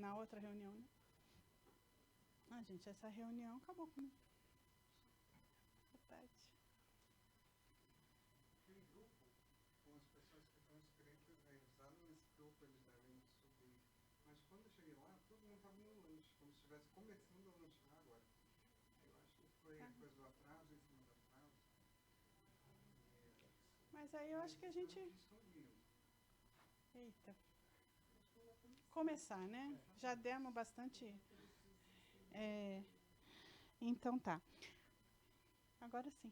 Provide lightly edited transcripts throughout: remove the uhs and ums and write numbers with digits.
na outra reunião, né? Ah, gente, essa reunião acabou comigo. Verdade. Aquele grupo, com as pessoas que estão inscritas, usando nesse grupo, eles devem subir. Mas quando eu cheguei lá, todo mundo estava no lanche, como se estivesse começando a lanchar agora. Eu acho que foi coisa do atraso, em cima do atraso. Mas aí eu acho que a gente... Estão vindo. Eita. Começar, né? Já demos bastante... Então tá. Agora sim.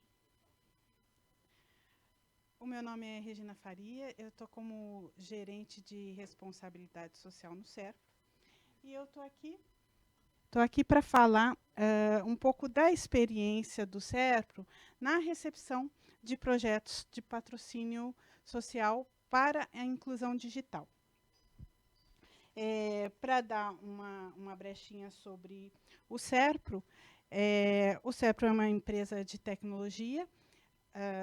O meu nome é Regina Faria, eu estou como gerente de responsabilidade social no SERPRO. E eu estou aqui para falar um pouco da experiência do SERPRO na recepção de projetos de patrocínio social para a inclusão digital. Para dar uma brechinha sobre o SERPRO é uma empresa de tecnologia,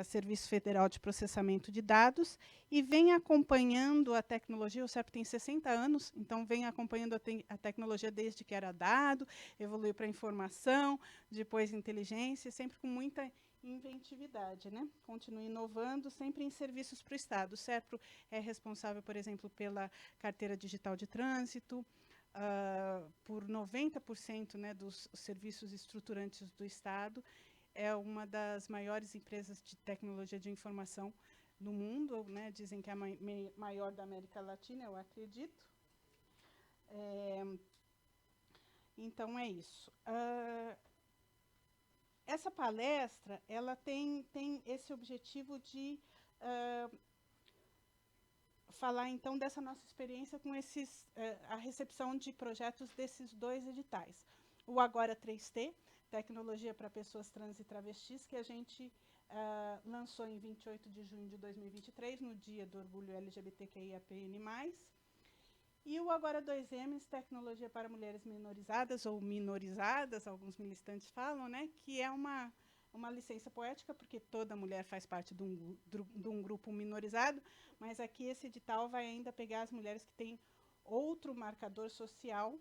Serviço Federal de Processamento de Dados, e vem acompanhando a tecnologia. O SERPRO tem 60 anos, então vem acompanhando a tecnologia desde que era dado, evoluiu para informação, depois inteligência, sempre com muita inventividade, né? Continua inovando, sempre em serviços para o Estado. O SERPRO é responsável, por exemplo, pela carteira digital de trânsito, por 90%, né, dos serviços estruturantes do Estado. É uma das maiores empresas de tecnologia de informação no mundo, né? Dizem que é a maior da América Latina, eu acredito. Então, é isso. Essa palestra ela tem esse objetivo de falar, então, dessa nossa experiência com a recepção de projetos desses dois editais. O Agora 3T, Tecnologia para Pessoas Trans e Travestis, que a gente lançou em 28 de junho de 2023, no dia do orgulho LGBTQIAPN+. E o Agora 2M, Tecnologia para Mulheres Minorizadas, ou Minorizadas, alguns militantes falam, né, que é uma licença poética, porque toda mulher faz parte de um grupo minorizado, mas aqui esse edital vai ainda pegar as mulheres que têm outro marcador social,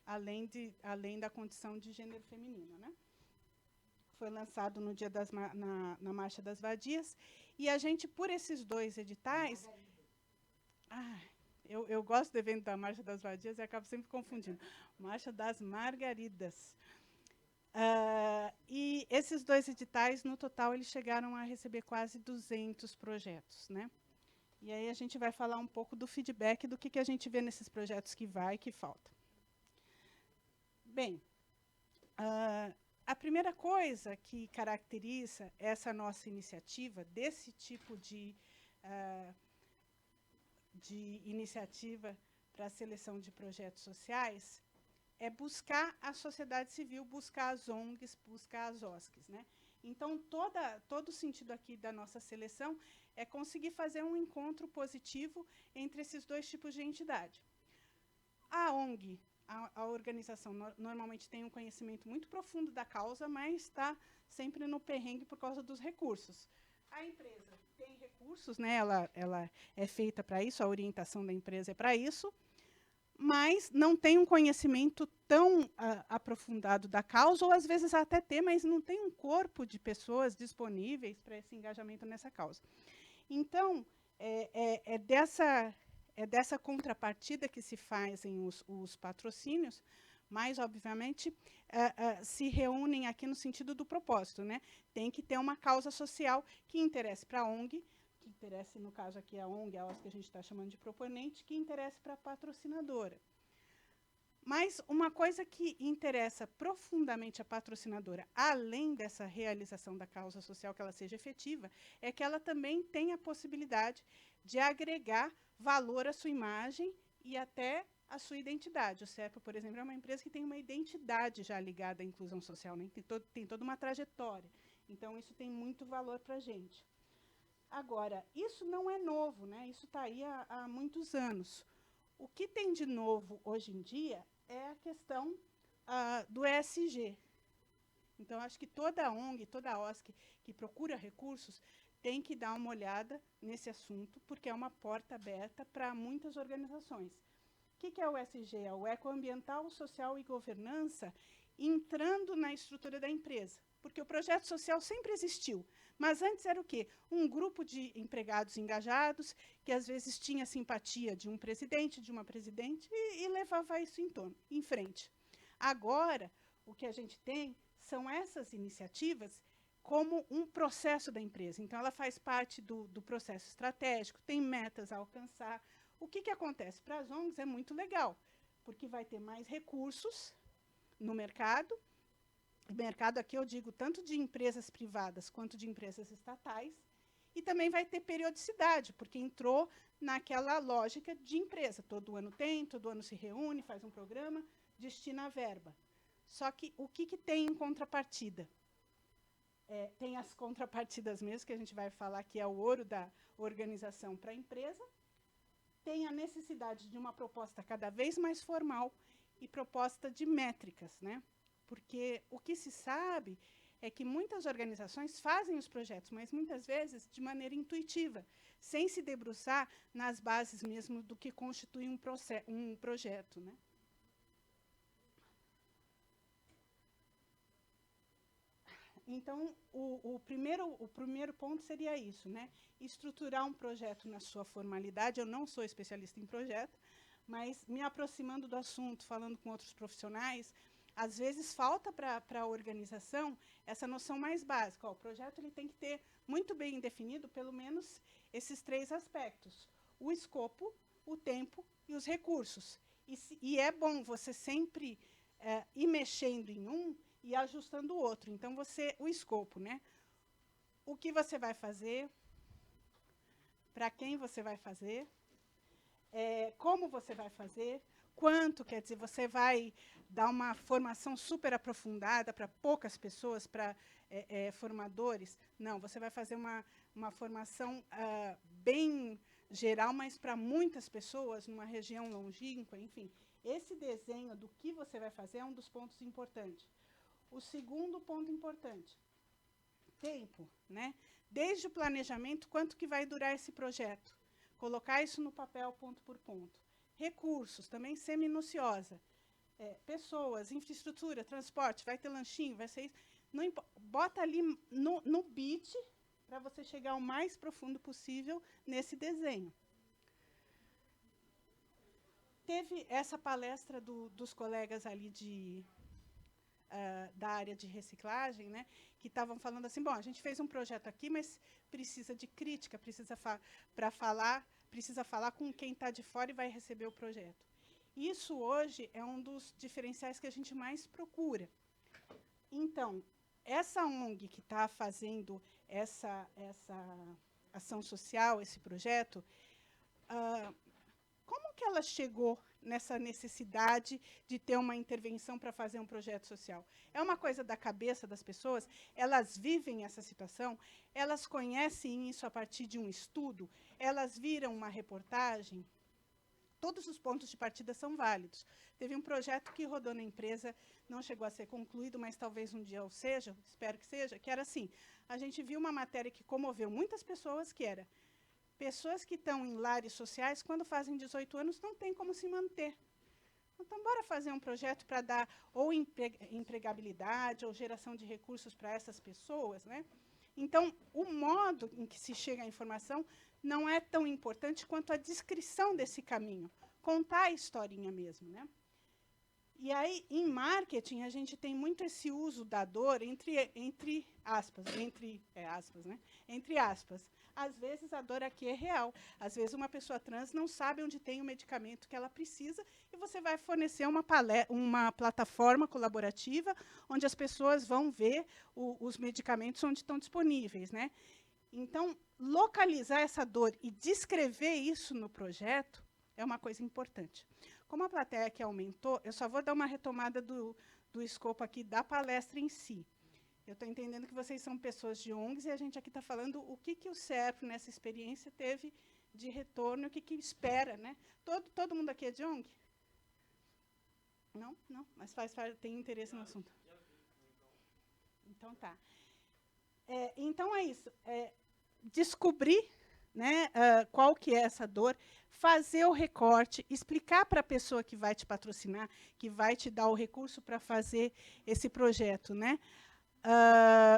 além da condição de gênero feminino, né? Foi lançado no dia na Marcha das Vadias, e a gente, por esses dois editais... Eu gosto do evento da Marcha das Vadias e acabo sempre confundindo. Marcha das Margaridas. E esses dois editais, no total, eles chegaram a receber quase 200 projetos, né? E aí a gente vai falar um pouco do feedback, do que a gente vê nesses projetos que vai e que falta. Bem, a primeira coisa que caracteriza essa nossa iniciativa, desse tipo de iniciativa para a seleção de projetos sociais, é buscar a sociedade civil, buscar as ONGs, buscar as OSCs, né? Então, todo o sentido aqui da nossa seleção é conseguir fazer um encontro positivo entre esses dois tipos de entidade. A ONG, a organização, normalmente tem um conhecimento muito profundo da causa, mas está sempre no perrengue por causa dos recursos. A empresa tem recursos, né? Ela é feita para isso, a orientação da empresa é para isso, mas não tem um conhecimento tão aprofundado da causa, ou às vezes até tem, mas não tem um corpo de pessoas disponíveis para esse engajamento nessa causa. Então, é dessa contrapartida que se fazem os patrocínios, mas, obviamente, se reúnem aqui no sentido do propósito, né? Tem que ter uma causa social que interesse para a ONG, que interesse, no caso aqui, a ONG, a OSC que a gente está chamando de proponente, que interesse para a patrocinadora. Mas uma coisa que interessa profundamente a patrocinadora, além dessa realização da causa social, que ela seja efetiva, é que ela também tenha a possibilidade de agregar valor à sua imagem e até à sua identidade. O SERPRO, por exemplo, é uma empresa que tem uma identidade já ligada à inclusão social, né? Tem toda uma trajetória. Então, isso tem muito valor para a gente. Agora, isso não é novo, né? Isso está aí há muitos anos. O que tem de novo hoje em dia é a questão do ESG. Então, acho que toda ONG, toda OSC que procura recursos tem que dar uma olhada nesse assunto, porque é uma porta aberta para muitas organizações que é o ESG? É o ecoambiental, social e governança entrando na estrutura da empresa. Porque o projeto social sempre existiu, mas antes era o quê? Um grupo de empregados engajados, que às vezes tinha simpatia de um presidente, de uma presidente, e levava isso em frente. Agora, o que a gente tem são essas iniciativas como um processo da empresa. Então, ela faz parte do processo estratégico, tem metas a alcançar. O que acontece? Para as ONGs é muito legal, porque vai ter mais recursos no mercado. O mercado aqui eu digo tanto de empresas privadas quanto de empresas estatais, e também vai ter periodicidade, porque entrou naquela lógica de empresa. Todo ano tem, todo ano se reúne, faz um programa, destina a verba. Só que o que tem em contrapartida? Tem as contrapartidas mesmo, que a gente vai falar que é o ouro da organização para a empresa, tem a necessidade de uma proposta cada vez mais formal e proposta de métricas, né? Porque o que se sabe é que muitas organizações fazem os projetos, mas muitas vezes de maneira intuitiva, sem se debruçar nas bases mesmo do que constitui um projeto, né? Então, o primeiro ponto seria isso, né? Estruturar um projeto na sua formalidade. Eu não sou especialista em projeto, mas me aproximando do assunto, falando com outros profissionais, às vezes falta para a organização essa noção mais básica. O projeto ele tem que ter muito bem definido, pelo menos, esses 3 aspectos: o escopo, o tempo e os recursos. E é bom você sempre ir mexendo em um e ajustando o outro. Então, o escopo, né? O que você vai fazer, para quem você vai fazer, como você vai fazer, quanto, quer dizer, você vai dar uma formação super aprofundada para poucas pessoas, para formadores? Não, você vai fazer uma formação bem geral, mas para muitas pessoas, numa região longínqua, enfim. Esse desenho do que você vai fazer é um dos pontos importantes. O segundo ponto importante, tempo, né? Desde o planejamento, quanto que vai durar esse projeto? Colocar isso no papel ponto por ponto. Recursos, também ser minuciosa. Pessoas, infraestrutura, transporte, vai ter lanchinho, vai ser isso. Não bota ali no bit para você chegar o mais profundo possível nesse desenho. Teve essa palestra dos colegas ali da área de reciclagem, né, que estavam falando assim, bom, a gente fez um projeto aqui, mas precisa de crítica, precisa falar com quem está de fora e vai receber o projeto. Isso hoje é um dos diferenciais que a gente mais procura. Então, essa ONG que está fazendo essa ação social, esse projeto, como que ela chegou nessa necessidade de ter uma intervenção para fazer um projeto social? É uma coisa da cabeça das pessoas? Elas vivem essa situação? Elas conhecem isso a partir de um estudo? Elas viram uma reportagem? Todos os pontos de partida são válidos. Teve um projeto que rodou na empresa, não chegou a ser concluído, mas talvez um dia o seja, espero que seja, que era assim, a gente viu uma matéria que comoveu muitas pessoas, que era: pessoas que estão em lares sociais, quando fazem 18 anos, não tem como se manter. Então, bora fazer um projeto para dar ou empregabilidade ou geração de recursos para essas pessoas, né? Então, o modo em que se chega à informação não é tão importante quanto a descrição desse caminho, contar a historinha mesmo, né? E aí, em marketing, a gente tem muito esse uso da dor entre aspas, né? Entre aspas. Às vezes, a dor aqui é real. Às vezes, uma pessoa trans não sabe onde tem o medicamento que ela precisa e você vai fornecer uma plataforma colaborativa onde as pessoas vão ver os medicamentos onde estão disponíveis, né? Então, localizar essa dor e descrever isso no projeto é uma coisa importante. Como a plateia aqui aumentou, eu só vou dar uma retomada do escopo aqui da palestra em si. Eu estou entendendo que vocês são pessoas de ONGs e a gente aqui está falando o que o CERP, nessa experiência, teve de retorno, o que espera, né? Todo mundo aqui é de ONG? Não? Não, mas tem interesse no assunto. Então, tá. Então, é isso. Descobrir né, qual que é essa dor, fazer o recorte, explicar para a pessoa que vai te patrocinar, que vai te dar o recurso para fazer esse projeto, né?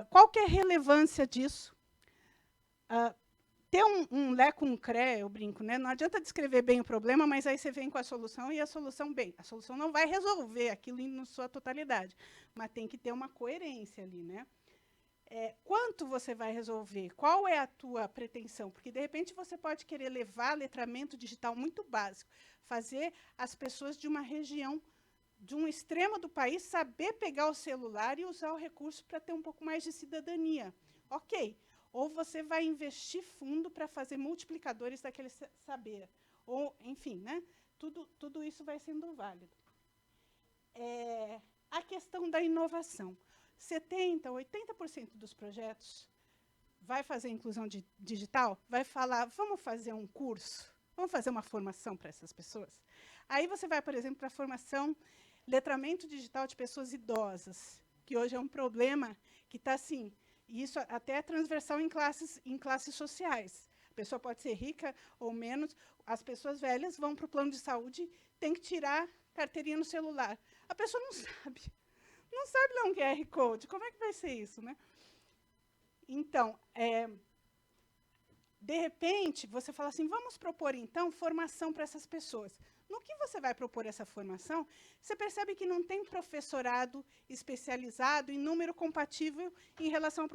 Qual que é a relevância disso? Ter um lé com um cré, eu brinco, né? Não adianta descrever bem o problema, mas aí você vem com a solução e a solução, a solução não vai resolver aquilo em sua totalidade, mas tem que ter uma coerência ali, né? Quanto você vai resolver? Qual é a tua pretensão? Porque, de repente, você pode querer levar letramento digital muito básico, fazer as pessoas de uma região, de um extremo do país, saber pegar o celular e usar o recurso para ter um pouco mais de cidadania. Ok. Ou você vai investir fundo para fazer multiplicadores daquele saber. Ou, enfim, né? Tudo isso vai sendo válido. A questão da inovação. 70%, 80% dos projetos vai fazer inclusão digital, vai falar, vamos fazer um curso, vamos fazer uma formação para essas pessoas. Aí você vai, por exemplo, para a formação letramento digital de pessoas idosas, que hoje é um problema que está assim, e isso até é transversal em classes sociais. A pessoa pode ser rica ou menos, as pessoas velhas vão para o plano de saúde, tem que tirar carteirinha no celular. A pessoa não sabe ler um QR Code, como é que vai ser isso, né? Então, de repente, você fala assim, vamos propor, então, formação para essas pessoas. No que você vai propor essa formação, você percebe que não tem professorado especializado em número compatível em relação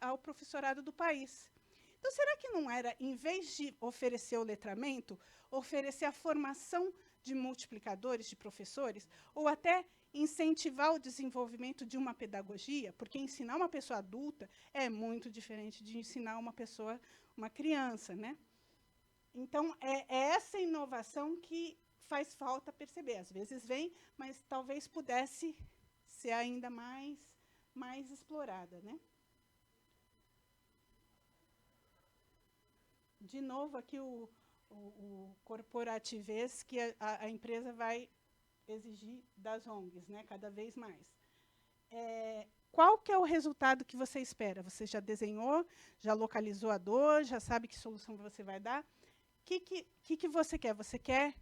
ao professorado do país. Então, será que não era, em vez de oferecer o letramento, oferecer a formação de multiplicadores, de professores, ou até incentivar o desenvolvimento de uma pedagogia, porque ensinar uma pessoa adulta é muito diferente de ensinar uma criança, né? Então, é essa inovação que faz falta perceber. Às vezes vem, mas talvez pudesse ser ainda mais explorada, né? De novo, aqui o corporativez que a empresa vai exigir das ONGs, né, cada vez mais. Qual que é o resultado que você espera? Você já desenhou, já localizou a dor, já sabe que solução você vai dar? O que você quer? Você quer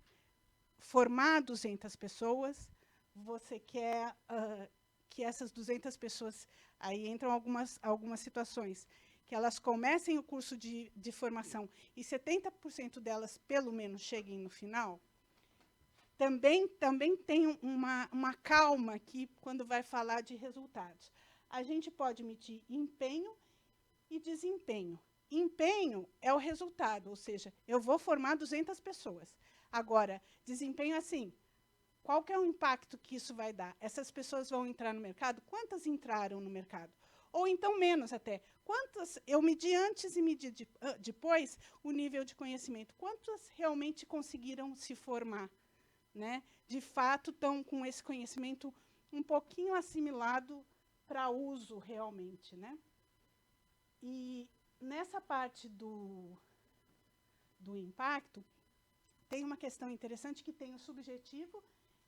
formar 200 pessoas? Você quer que essas 200 pessoas, aí entram algumas situações, que elas comecem o curso de formação e 70% delas, pelo menos, cheguem no final? Também tem uma calma aqui quando vai falar de resultados. A gente pode medir empenho e desempenho. Empenho é o resultado, ou seja, eu vou formar 200 pessoas. Agora, desempenho assim, qual que é o impacto que isso vai dar? Essas pessoas vão entrar no mercado? Quantas entraram no mercado? Ou então menos até. Quantas eu medi antes e medi depois o nível de conhecimento? Quantas realmente conseguiram se formar? Né? De fato, estão com esse conhecimento um pouquinho assimilado para uso realmente, né? E nessa parte do impacto, tem uma questão interessante que tem o subjetivo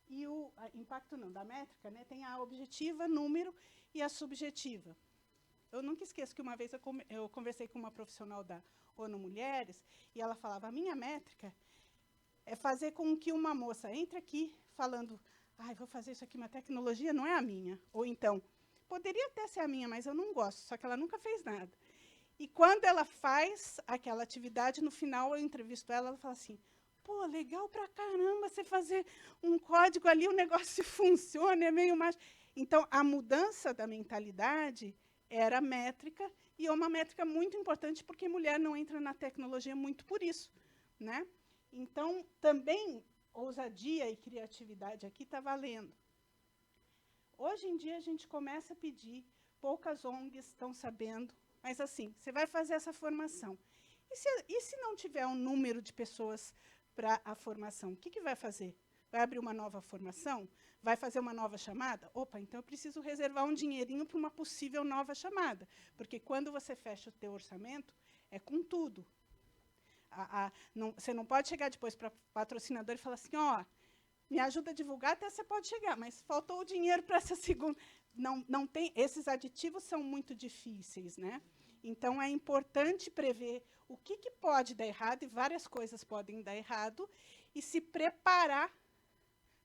e o impacto não, da métrica, né? Tem a objetiva, número, e a subjetiva. Eu nunca esqueço que uma vez eu conversei com uma profissional da ONU Mulheres e ela falava, a minha métrica é fazer com que uma moça entre aqui falando, vou fazer isso aqui, uma tecnologia não é a minha. Ou então, poderia até ser a minha, mas eu não gosto, só que ela nunca fez nada. E quando ela faz aquela atividade, no final eu entrevisto ela fala assim, pô, legal pra caramba você fazer um código ali, o negócio funciona, é meio mais... Então, a mudança da mentalidade era métrica, e é uma métrica muito importante, porque mulher não entra na tecnologia muito por isso, né? Então, também, ousadia e criatividade aqui está valendo. Hoje em dia, a gente começa a pedir, poucas ONGs estão sabendo, mas, assim, você vai fazer essa formação. E se não tiver um número de pessoas para a formação, o que vai fazer? Vai abrir uma nova formação? Vai fazer uma nova chamada? Opa, então eu preciso reservar um dinheirinho para uma possível nova chamada, porque quando você fecha o teu orçamento, é com tudo. Você não pode chegar depois para o patrocinador e falar assim, me ajuda a divulgar, até você pode chegar, mas faltou o dinheiro para essa segunda. Não tem, esses aditivos são muito difíceis, né? Então, é importante prever o que pode dar errado, e várias coisas podem dar errado, e se preparar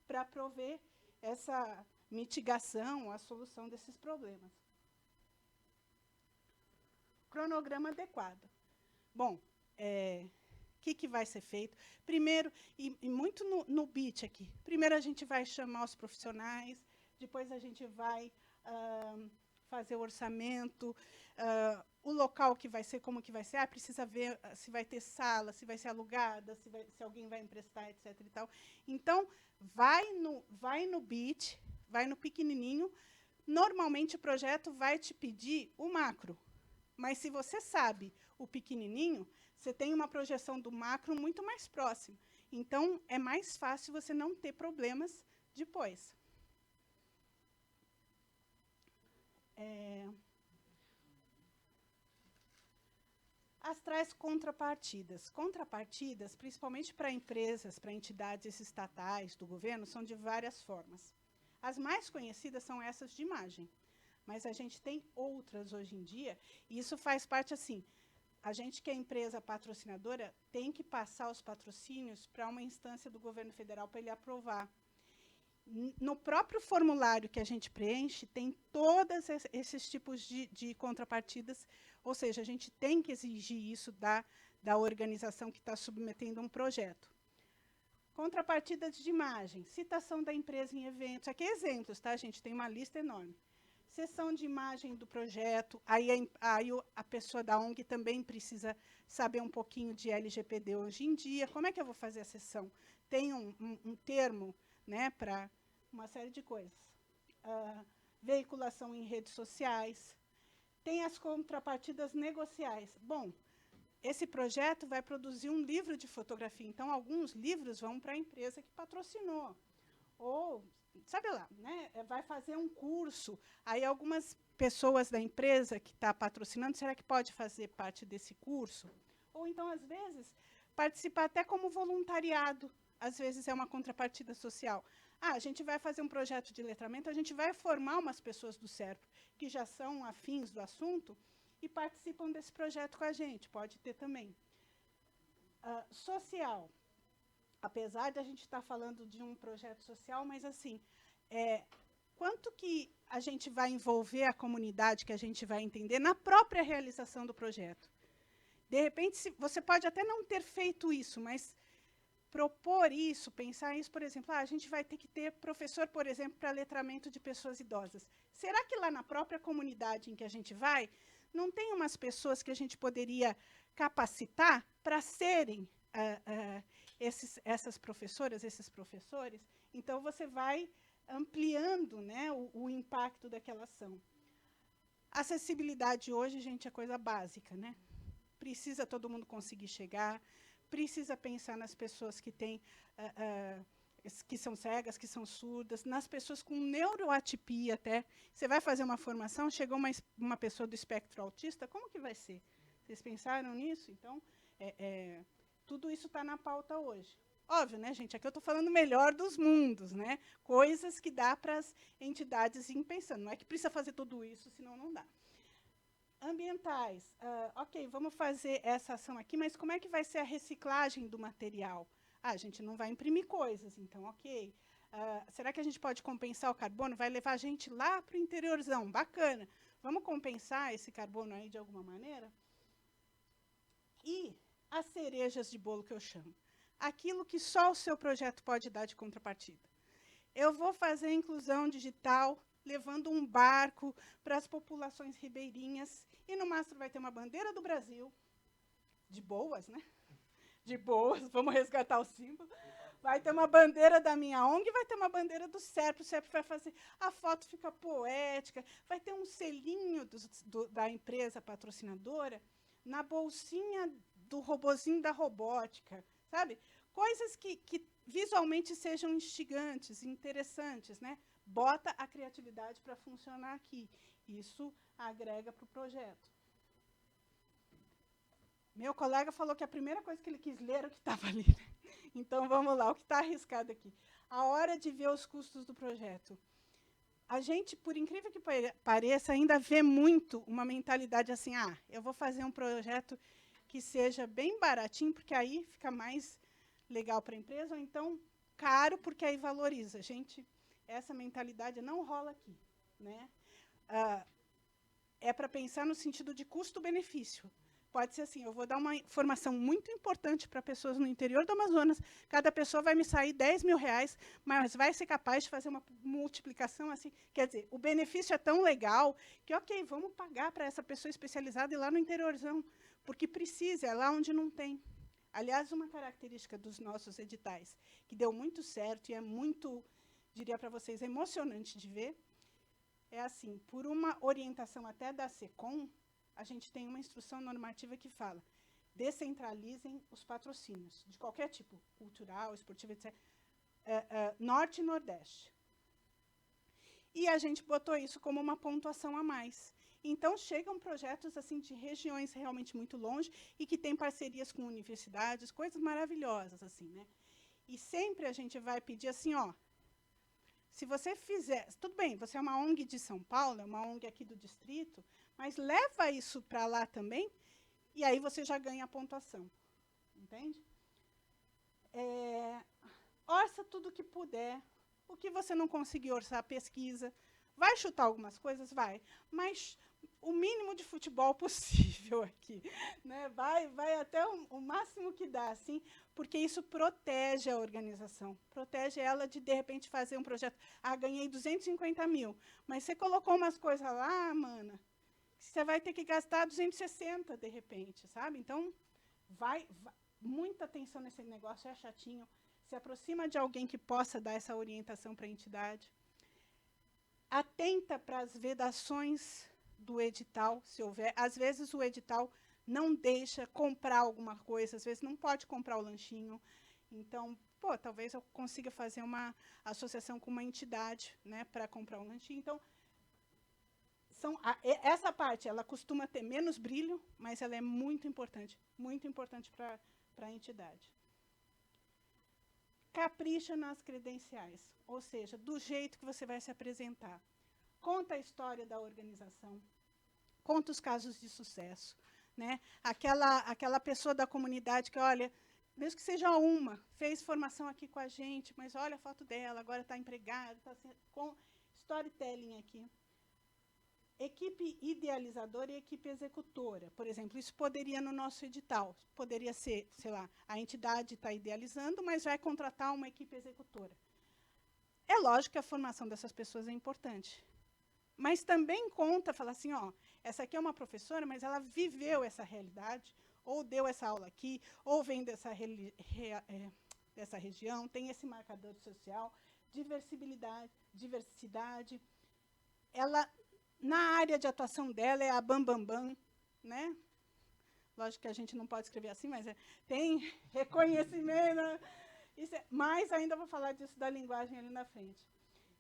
para prover essa mitigação, a solução desses problemas. Cronograma adequado. Bom, o que vai ser feito? Primeiro, e muito no BIT aqui, primeiro a gente vai chamar os profissionais, depois a gente vai fazer o orçamento, o local que vai ser, como que vai ser, precisa ver se vai ter sala, se vai ser alugada, se alguém vai emprestar, etc. E tal. Então, vai no BIT, vai no pequenininho, normalmente o projeto vai te pedir o macro, mas se você sabe o pequenininho, você tem uma projeção do macro muito mais próxima. Então, é mais fácil você não ter problemas depois. As traz contrapartidas. Contrapartidas, principalmente para empresas, para entidades estatais do governo, são de várias formas. As mais conhecidas são essas de imagem, mas a gente tem outras hoje em dia, e isso faz parte, assim, a gente que é empresa patrocinadora tem que passar os patrocínios para uma instância do governo federal para ele aprovar. No próprio formulário que a gente preenche, tem todos esses tipos de contrapartidas, ou seja, a gente tem que exigir isso da organização que está submetendo um projeto. Contrapartidas de imagem, citação da empresa em eventos. Aqui exemplos, tá, gente? Tem uma lista enorme. Sessão de imagem do projeto, aí a pessoa da ONG também precisa saber um pouquinho de LGPD hoje em dia. Como é que eu vou fazer a sessão? Tem um termo, né, para uma série de coisas. Veiculação em redes sociais. Tem as contrapartidas negociais. Bom, esse projeto vai produzir um livro de fotografia, então alguns livros vão para a empresa que patrocinou. Ou, sabe lá, né, vai fazer um curso, aí algumas pessoas da empresa que está patrocinando, será que pode fazer parte desse curso? Ou então, às vezes, participar até como voluntariado, às vezes é uma contrapartida social. A gente vai fazer um projeto de letramento, a gente vai formar umas pessoas do CERPRO que já são afins do assunto e participam desse projeto com a gente, pode ter também. Social. Apesar de a gente estar falando de um projeto social, mas, assim, quanto que a gente vai envolver a comunidade, que a gente vai entender, na própria realização do projeto? De repente, você pode até não ter feito isso, mas propor isso, pensar isso, por exemplo, a gente vai ter que ter professor, por exemplo, para letramento de pessoas idosas. Será que lá na própria comunidade em que a gente vai, não tem umas pessoas que a gente poderia capacitar para serem essas professoras, esses professores? Então, você vai ampliando, né, o impacto daquela ação. Acessibilidade hoje, gente, é coisa básica, né? Precisa todo mundo conseguir chegar, precisa pensar nas pessoas que têm, que são cegas, que são surdas, nas pessoas com neuroatipia até. Você vai fazer uma formação, chegou uma pessoa do espectro autista, como que vai ser? Vocês pensaram nisso? Então, tudo isso está na pauta hoje. Óbvio, né, gente? Aqui eu estou falando melhor dos mundos, né? Coisas que dá para as entidades irem pensando. Não é que precisa fazer tudo isso, senão não dá. Ambientais. Ok, vamos fazer essa ação aqui, mas como é que vai ser a reciclagem do material? A gente não vai imprimir coisas, então, ok. Será que a gente pode compensar o carbono? Vai levar a gente lá para o interiorzão. Bacana. Vamos compensar esse carbono aí de alguma maneira? E as cerejas de bolo que eu chamo. Aquilo que só o seu projeto pode dar de contrapartida. Eu vou fazer a inclusão digital levando um barco para as populações ribeirinhas, e no mastro vai ter uma bandeira do Brasil, de boas, né? De boas, vamos resgatar o símbolo. Vai ter uma bandeira da minha ONG, vai ter uma bandeira do CERPRO, o CERPRO vai fazer, a foto fica poética, vai ter um selinho da empresa patrocinadora na bolsinha do robozinho da robótica, sabe? Coisas que visualmente sejam instigantes, interessantes, né? Bota a criatividade para funcionar aqui. Isso agrega para o projeto. Meu colega falou que a primeira coisa que ele quis ler era o que estava ali. Então, vamos lá, o que está arriscado aqui. A hora de ver os custos do projeto. A gente, por incrível que pareça, ainda vê muito uma mentalidade assim, eu vou fazer um projeto que seja bem baratinho, porque aí fica mais legal para a empresa, ou então caro, porque aí valoriza. Gente, essa mentalidade não rola aqui, né? É para pensar no sentido de custo-benefício. Pode ser assim, eu vou dar uma informação muito importante para pessoas no interior do Amazonas, cada pessoa vai me sair R$10.000, mas vai ser capaz de fazer uma multiplicação assim. Quer dizer, o benefício é tão legal que, ok, vamos pagar para essa pessoa especializada ir lá no interiorzão, porque precisa, é lá onde não tem. Aliás, uma característica dos nossos editais, que deu muito certo e é muito, diria para vocês, emocionante de ver, é assim, por uma orientação até da SECOM, a gente tem uma instrução normativa que fala: descentralizem os patrocínios, de qualquer tipo, cultural, esportivo, etc., Norte e Nordeste. E a gente botou isso como uma pontuação a mais. Então, chegam projetos assim de regiões realmente muito longe e que têm parcerias com universidades, coisas maravilhosas, assim, né? E sempre a gente vai pedir assim, ó, se você fizer, tudo bem, você é uma ONG de São Paulo, é uma ONG aqui do distrito, mas leva isso para lá também, e aí você já ganha a pontuação. Entende? Orça tudo o que puder. O que você não conseguir orçar, pesquisa. Vai chutar algumas coisas? Vai. Mas o mínimo de futebol possível aqui. Né? Vai até o máximo que dá, assim, porque isso protege a organização. Protege ela de repente, fazer um projeto. Ah, ganhei 250 mil, mas você colocou umas coisas lá, mana, que você vai ter que gastar 260, de repente, sabe? Então, vai muita atenção nesse negócio, é chatinho. Se aproxima de alguém que possa dar essa orientação para a entidade. Atenta para as vedações do edital, se houver. Às vezes, o edital não deixa comprar alguma coisa, às vezes não pode comprar o lanchinho. Então, talvez eu consiga fazer uma associação com uma entidade, né, para comprar um lanchinho. Então, essa parte, ela costuma ter menos brilho, mas ela é muito importante para a entidade. Capricha nas credenciais, ou seja, do jeito que você vai se apresentar. Conta a história da organização, conta os casos de sucesso. Né? Aquela pessoa da comunidade que, olha, mesmo que seja uma, fez formação aqui com a gente, mas olha a foto dela, agora está empregada, com storytelling aqui. Equipe idealizadora e equipe executora. Por exemplo, isso poderia no nosso edital. Poderia ser, sei lá, a entidade está idealizando, mas vai contratar uma equipe executora. É lógico que a formação dessas pessoas é importante. Mas também conta, fala assim, ó, essa aqui é uma professora, mas ela viveu essa realidade, ou deu essa aula aqui, ou vem dessa região, tem esse marcador social, diversidade. Ela, na área de atuação dela, é a bambambam, né? Lógico que a gente não pode escrever assim, mas tem reconhecimento. Mas ainda vou falar disso da linguagem ali na frente.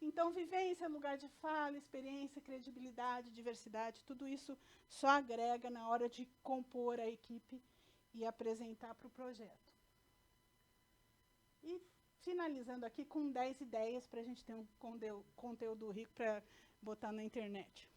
Então, vivência, lugar de fala, experiência, credibilidade, diversidade, tudo isso só agrega na hora de compor a equipe e apresentar para o projeto. E finalizando aqui com 10 ideias para a gente ter um conteúdo rico para botar na internet.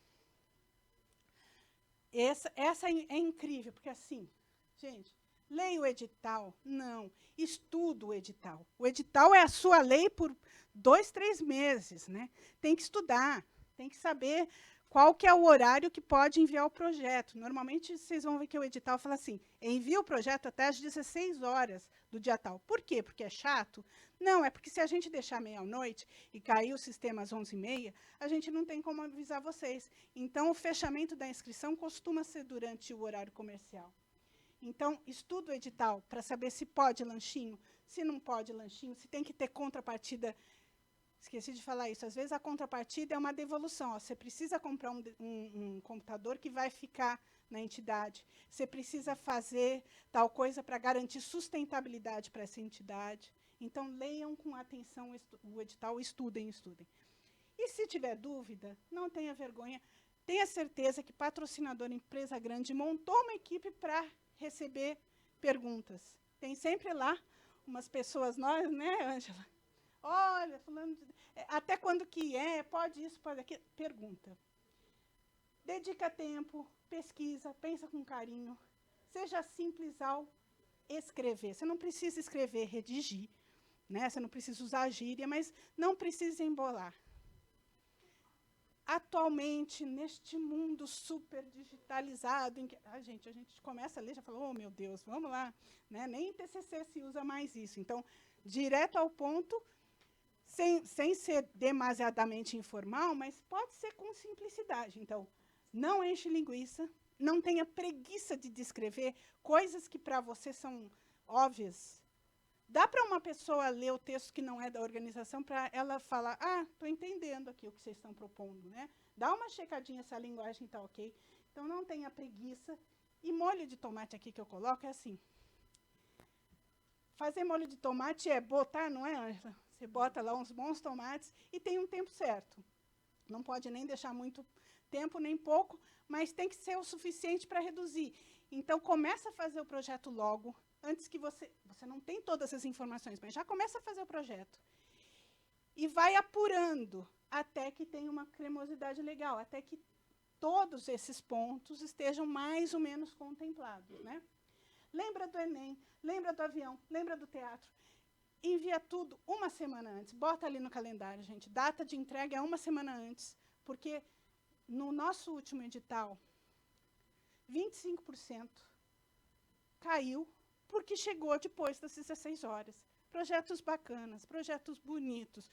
Essa é incrível, porque assim, gente, leia o edital? Não. Estuda o edital. O edital é a sua lei por 2, 3 meses. Né? Tem que estudar, tem que saber qual que é o horário que pode enviar o projeto. Normalmente, vocês vão ver que o edital fala assim, envia o projeto até às 16 horas do dia tal. Por quê? Porque é chato? Não, é porque se a gente deixar meia-noite e cair o sistema às 11h30, a gente não tem como avisar vocês. Então, o fechamento da inscrição costuma ser durante o horário comercial. Então, estuda o edital para saber se pode lanchinho, se não pode lanchinho, se tem que ter contrapartida. Esqueci de falar isso. Às vezes, a contrapartida é uma devolução. Ó, você precisa comprar um computador que vai ficar na entidade. Você precisa fazer tal coisa para garantir sustentabilidade para essa entidade. Então, leiam com atenção o edital, estudem. E, se tiver dúvida, não tenha vergonha. Tenha certeza que patrocinador, empresa grande, montou uma equipe para receber perguntas. Tem sempre lá umas pessoas, nós, né, Ângela? Olha, fulano, até quando que é? Pode isso, pode aquilo? Pergunta. Dedica tempo, pesquisa, pensa com carinho. seja simples ao escrever. Você não precisa escrever, redigir, né? Você não precisa usar gíria, mas não precisa embolar. Atualmente, neste mundo super digitalizado, em que a gente começa a ler e já fala, oh, meu Deus, vamos lá. Né? Nem em TCC se usa mais isso. Então, direto ao ponto, sem ser demasiadamente informal, mas pode ser com simplicidade. Então, não enche linguiça, não tenha preguiça de descrever coisas que para você são óbvias. Dá para uma pessoa ler o texto que não é da organização para ela falar, estou entendendo aqui o que vocês estão propondo. Né? Dá uma checadinha se a linguagem está ok. Então, não tenha preguiça. E molho de tomate aqui que eu coloco é assim. Fazer molho de tomate é botar, não é, Ângela? Você bota lá uns bons tomates e tem um tempo certo. Não pode nem deixar muito tempo, nem pouco, mas tem que ser o suficiente para reduzir. Então, começa a fazer o projeto logo, antes que você não tem todas as informações, mas já começa a fazer o projeto. E vai apurando até que tenha uma cremosidade legal, até que todos esses pontos estejam mais ou menos contemplados. Né? Lembra do Enem, lembra do avião, lembra do teatro. Envia tudo uma semana antes. Bota ali no calendário, gente. Data de entrega é uma semana antes, porque no nosso último edital, 25% caiu porque chegou depois das 16 horas. Projetos bacanas, projetos bonitos.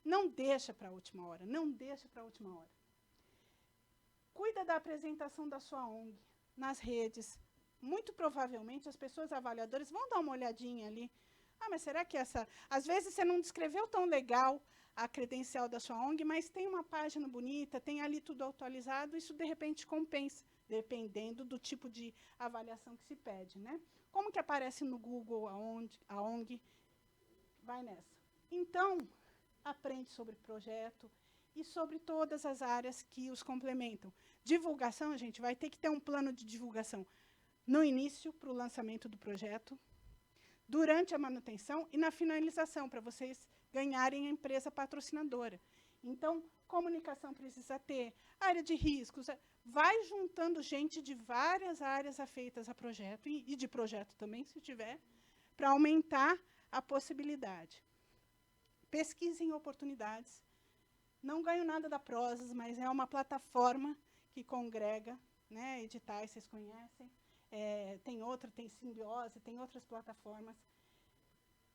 Não deixa para a última hora, não deixa para a última hora. Cuida da apresentação da sua ONG nas redes. Muito provavelmente, as pessoas avaliadoras vão dar uma olhadinha ali. Mas será que essa... Às vezes, você não descreveu tão legal a credencial da sua ONG, mas tem uma página bonita, tem ali tudo atualizado, isso, de repente, compensa, dependendo do tipo de avaliação que se pede. Né? Como que aparece no Google a ONG? Vai nessa. Então, aprende sobre projeto e sobre todas as áreas que os complementam. Divulgação, gente, vai ter que ter um plano de divulgação no início, para o lançamento do projeto, durante a manutenção e na finalização, para vocês ganharem a empresa patrocinadora. Então, comunicação precisa ter, área de riscos, vai juntando gente de várias áreas afeitas a projeto, e de projeto também, se tiver, para aumentar a possibilidade. Pesquisem oportunidades. Não ganho nada da Prozas, mas é uma plataforma que congrega, né, editais, vocês conhecem. Tem outra, tem Simbiose, tem outras plataformas.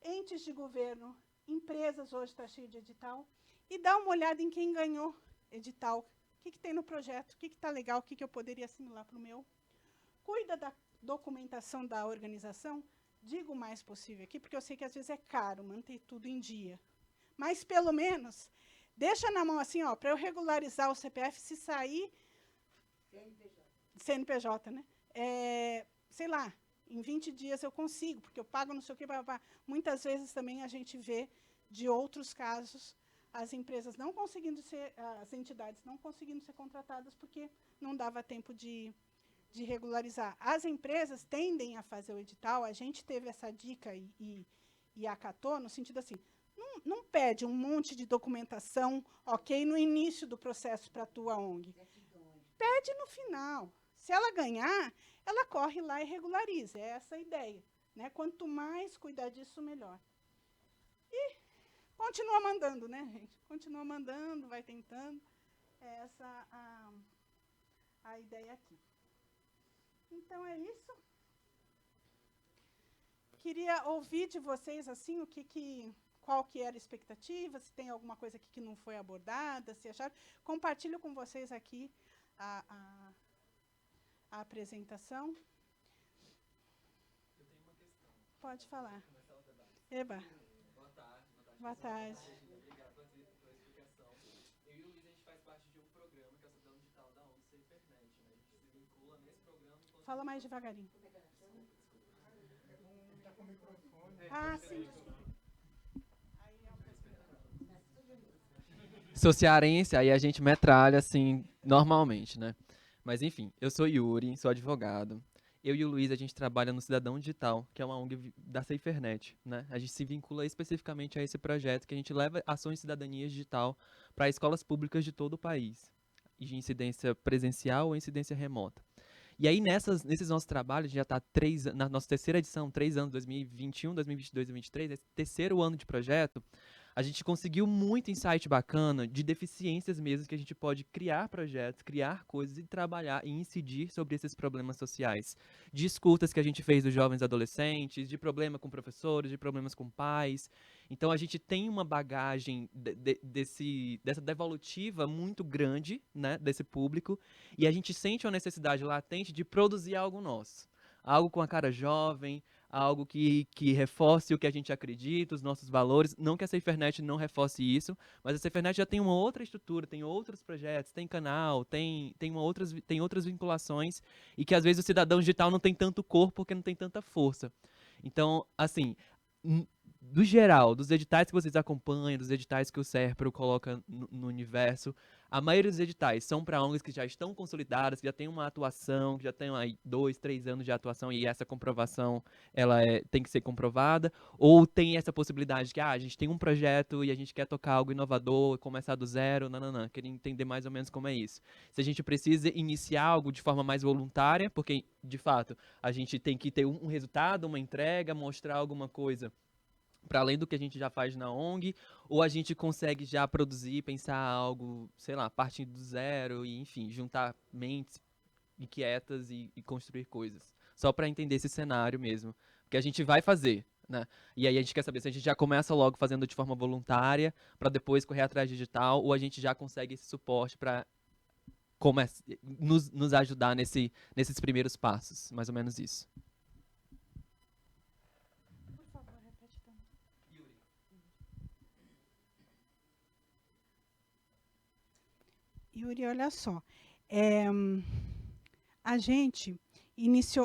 Entes de governo, empresas, hoje está cheio de edital. E dá uma olhada em quem ganhou edital. O que tem no projeto, o que está legal, o que eu poderia assimilar para o meu. Cuida da documentação da organização. Digo o mais possível aqui, porque eu sei que às vezes é caro manter tudo em dia. Mas, pelo menos, deixa na mão assim, para eu regularizar o CPF, se sair... CNPJ, né? Sei lá, em 20 dias eu consigo, porque eu pago não sei o quê. Muitas vezes também a gente vê de outros casos as empresas não conseguindo ser, as entidades não conseguindo ser contratadas porque não dava tempo de regularizar. As empresas tendem a fazer o edital, a gente teve essa dica e acatou, no sentido assim, não pede um monte de documentação, ok, no início do processo para a tua ONG. Pede no final. Se ela ganhar, ela corre lá e regulariza. É essa a ideia. Né? Quanto mais cuidar disso, melhor. E continua mandando, né, gente? Continua mandando, vai tentando. É essa a ideia aqui. Então, é isso. Queria ouvir de vocês, assim, qual que era a expectativa, se tem alguma coisa aqui que não foi abordada, se acharam. Compartilho com vocês aqui a apresentação. Eu tenho uma questão. Pode falar. Começar o debate. Eba. Boa tarde. Boa tarde. Obrigado pela explicação. Eu e o Luiz, a gente faz parte de um programa que é o Cidadão Digital da ONG SaferNet. Né? A gente se vincula nesse programa. Fala mais devagarinho. Está com o microfone. Sim, desculpa. Sou cearense, aí a gente metralha, assim, normalmente, né? Mas, enfim, eu sou Yuri, sou advogado. Eu e o Luiz, a gente trabalha no Cidadão Digital, que é uma ONG da SaferNet, né? A gente se vincula especificamente a esse projeto, que a gente leva ações de cidadania digital para escolas públicas de todo o país, de incidência presencial ou incidência remota. E aí, nesses nossos trabalhos, a gente já está na nossa terceira edição, 3 anos, 2021, 2022, 2023, esse terceiro ano de projeto, a gente conseguiu muito insight bacana de deficiências mesmo que a gente pode criar projetos, criar coisas e trabalhar e incidir sobre esses problemas sociais. De escutas que a gente fez dos jovens adolescentes, de problema com professores, de problemas com pais. Então a gente tem uma bagagem dessa devolutiva muito grande, né, desse público, e a gente sente uma necessidade latente de produzir algo nosso. Algo com a cara jovem, algo que reforce o que a gente acredita, os nossos valores. Não que a SaferNet não reforce isso, mas a SaferNet já tem uma outra estrutura, tem outros projetos, tem canal, tem outras vinculações, e que às vezes o cidadão digital não tem tanto corpo porque não tem tanta força. Então, assim, do geral, dos editais que vocês acompanham, dos editais que o SERPRO coloca no universo, a maioria dos editais são para ONGs que já estão consolidadas, que já têm uma atuação, que já têm aí 2, 3 anos de atuação e essa comprovação tem que ser comprovada, ou tem essa possibilidade de que a gente tem um projeto e a gente quer tocar algo inovador, começar do zero, não, queria entender mais ou menos como é isso. Se a gente precisa iniciar algo de forma mais voluntária, porque, de fato, a gente tem que ter um resultado, uma entrega, mostrar alguma coisa para além do que a gente já faz na ONG, ou a gente consegue já produzir, pensar algo, sei lá, partindo do zero e, enfim, juntar mentes inquietas e construir coisas. Só para entender esse cenário mesmo. Porque a gente vai fazer, né? E aí a gente quer saber se a gente já começa logo fazendo de forma voluntária, para depois correr atrás de digital, ou a gente já consegue esse suporte para nos ajudar nesses primeiros passos. Mais ou menos isso. Yuri, olha só, a gente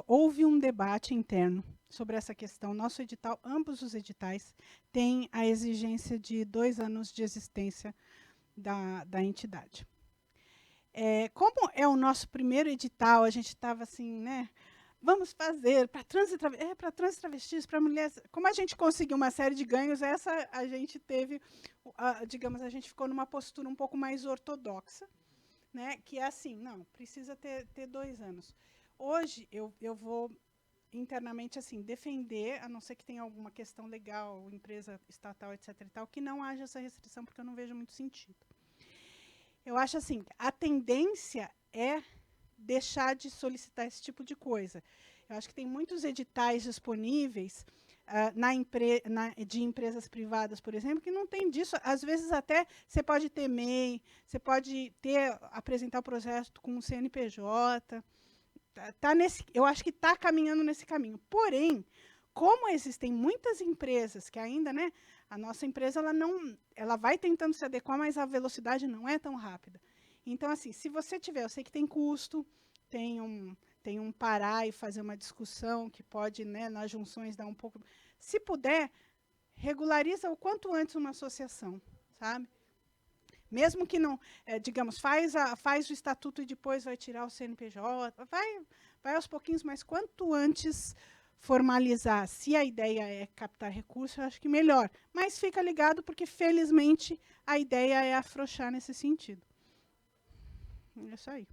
houve um debate interno sobre essa questão. Nosso edital, ambos os editais, têm a exigência de 2 anos de existência da entidade. Como é o nosso primeiro edital, a gente estava assim, né? Vamos fazer para trans e travestis, para mulheres. Como a gente conseguiu uma série de ganhos, essa a gente teve, digamos, a gente ficou numa postura um pouco mais ortodoxa, né? Que é assim, não, precisa ter 2 anos. Hoje eu vou internamente assim defender, a não ser que tenha alguma questão legal, empresa estatal, etc. e tal, que não haja essa restrição, porque eu não vejo muito sentido. Eu acho assim, a tendência é deixar de solicitar esse tipo de coisa. Eu acho que tem muitos editais disponíveis de empresas privadas, por exemplo, que não tem disso. Às vezes até você pode ter MEI, você pode apresentar o projeto com o CNPJ. Eu acho que está caminhando nesse caminho. Porém, como existem muitas empresas que ainda, né, a nossa empresa ela vai tentando se adequar, mas a velocidade não é tão rápida. Então, assim, se você tiver, eu sei que tem custo, tem um parar e fazer uma discussão que pode, né, nas junções dar um pouco. Se puder, regulariza o quanto antes uma associação, sabe? Mesmo que não, digamos, faz o estatuto e depois vai tirar o CNPJ, vai aos pouquinhos, mas quanto antes formalizar, se a ideia é captar recursos, eu acho que melhor. Mas fica ligado, porque, felizmente, a ideia é afrouxar nesse sentido. É isso aí.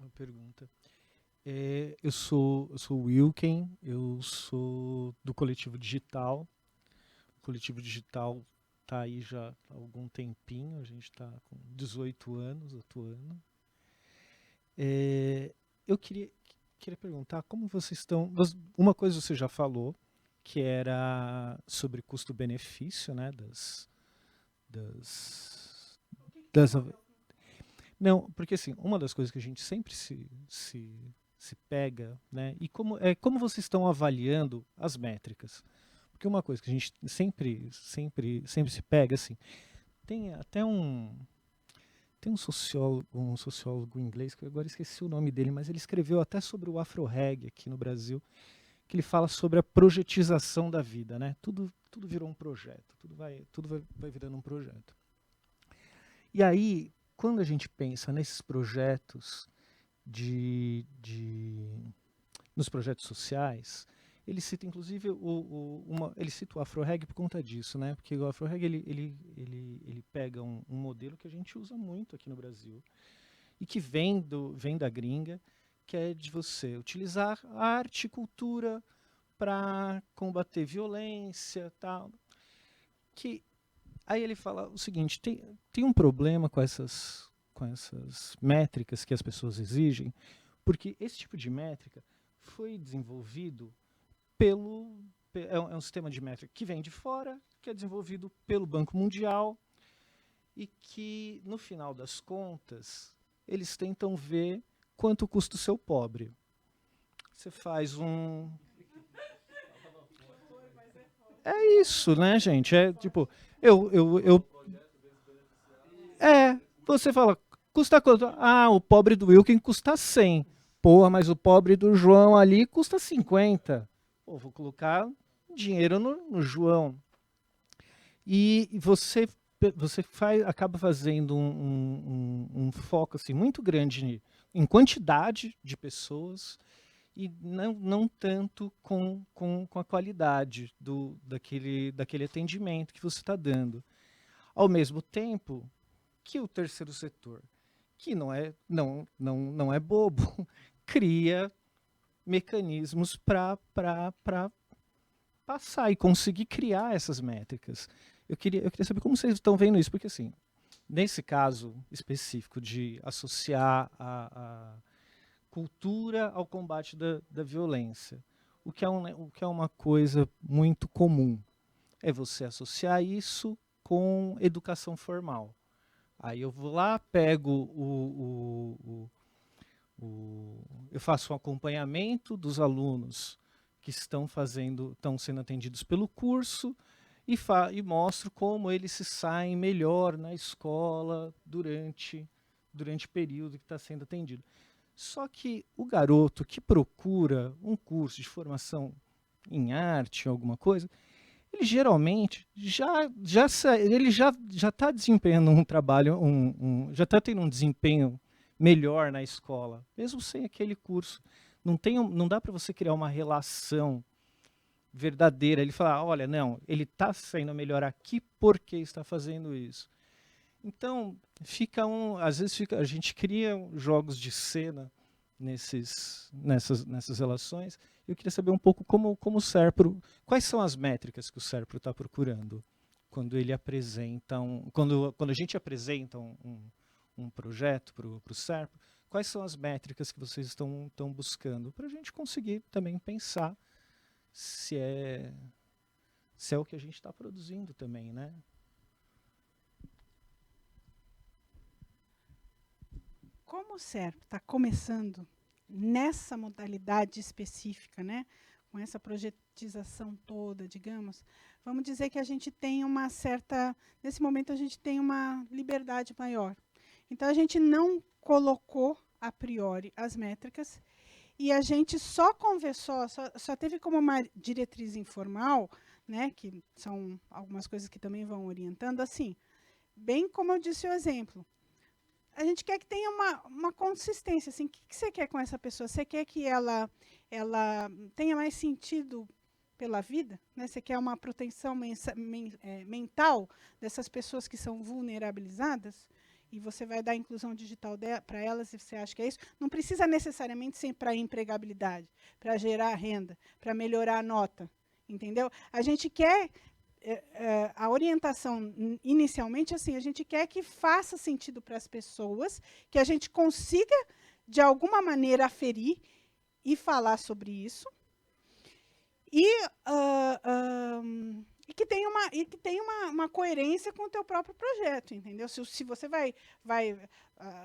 Uma pergunta. Eu sou o Wilken, eu sou do Coletivo Digital. O Coletivo Digital está aí já há algum tempinho, a gente está com 18 anos atuando. Eu queria perguntar como vocês estão. Uma coisa você já falou, que era sobre custo-benefício, né, Não, porque assim, uma das coisas que a gente sempre se pega, né, e como vocês estão avaliando as métricas? Porque uma coisa que a gente sempre se pega, assim, tem até tem um sociólogo inglês, que eu agora esqueci o nome dele, mas ele escreveu até sobre o Afro-Reg aqui no Brasil, que ele fala sobre a projetização da vida, né? Tudo virou um projeto, tudo vai virando um projeto. E aí, quando a gente pensa nesses projetos nos projetos sociais, ele cita, inclusive, ele cita o Afro-Reg por conta disso, né? Porque o Afro-Reg ele pega um modelo que a gente usa muito aqui no Brasil e que vem da gringa, que é de você utilizar arte e cultura para combater violência, tal. Que aí ele fala o seguinte: tem um problema com essas métricas que as pessoas exigem, porque esse tipo de métrica foi desenvolvido é um sistema de métrica que vem de fora, que é desenvolvido pelo Banco Mundial e que, no final das contas, eles tentam ver quanto custa o seu pobre. Você faz um... É isso, né, gente? É tipo, você fala, custa quanto? Ah, o pobre do Wilkin custa 100. Porra, mas o pobre do João ali custa 50. Pô, vou colocar dinheiro no João. E você acaba fazendo um foco assim, muito grande em quantidade de pessoas e não tanto com a qualidade daquele atendimento que você está dando. Ao mesmo tempo que o terceiro setor, que não é bobo, cria mecanismos para passar e conseguir criar essas métricas. Eu queria saber como vocês estão vendo isso, porque assim, nesse caso específico de associar a cultura ao combate da violência, o que é uma coisa muito comum é você associar isso com educação formal. Aí eu vou lá, pego eu faço um acompanhamento dos alunos que estão sendo atendidos pelo curso e mostro como eles se saem melhor na escola durante o período que está sendo atendido. Só que o garoto que procura um curso de formação em arte, alguma coisa, ele geralmente já está desempenhando um trabalho, já está tendo um desempenho melhor na escola, mesmo sem aquele curso. Não dá para você criar uma relação verdadeira. Ele fala, olha, não, ele está saindo melhor aqui porque está fazendo isso. Então, às vezes a gente cria jogos de cena nessas relações. Eu queria saber um pouco como o SERPRO, quais são as métricas que o SERPRO está procurando quando ele apresenta quando a gente apresenta um projeto para o SERPRO, quais são as métricas que vocês estão buscando para a gente conseguir também pensar se é o que a gente está produzindo também, né? Como o SERPRO está começando nessa modalidade específica, né, com essa projetização toda, digamos, vamos dizer que a gente tem nesse momento a gente tem uma liberdade maior. Então a gente não colocou a priori as métricas e a gente só conversou, só teve como uma diretriz informal, né, que são algumas coisas que também vão orientando, assim, bem como eu disse o exemplo. A gente quer que tenha uma consistência. Assim, o que você quer com essa pessoa? Você quer que ela tenha mais sentido pela vida? Né? Você quer uma proteção mental dessas pessoas que são vulnerabilizadas? E você vai dar inclusão digital para elas e você acha que é isso? Não precisa necessariamente ser para empregabilidade, para gerar renda, para melhorar a nota. Entendeu? A gente quer... a orientação inicialmente assim, a gente quer que faça sentido para as pessoas, que a gente consiga de alguma maneira aferir e falar sobre isso e que tenha uma coerência com o teu próprio projeto, entendeu? Se você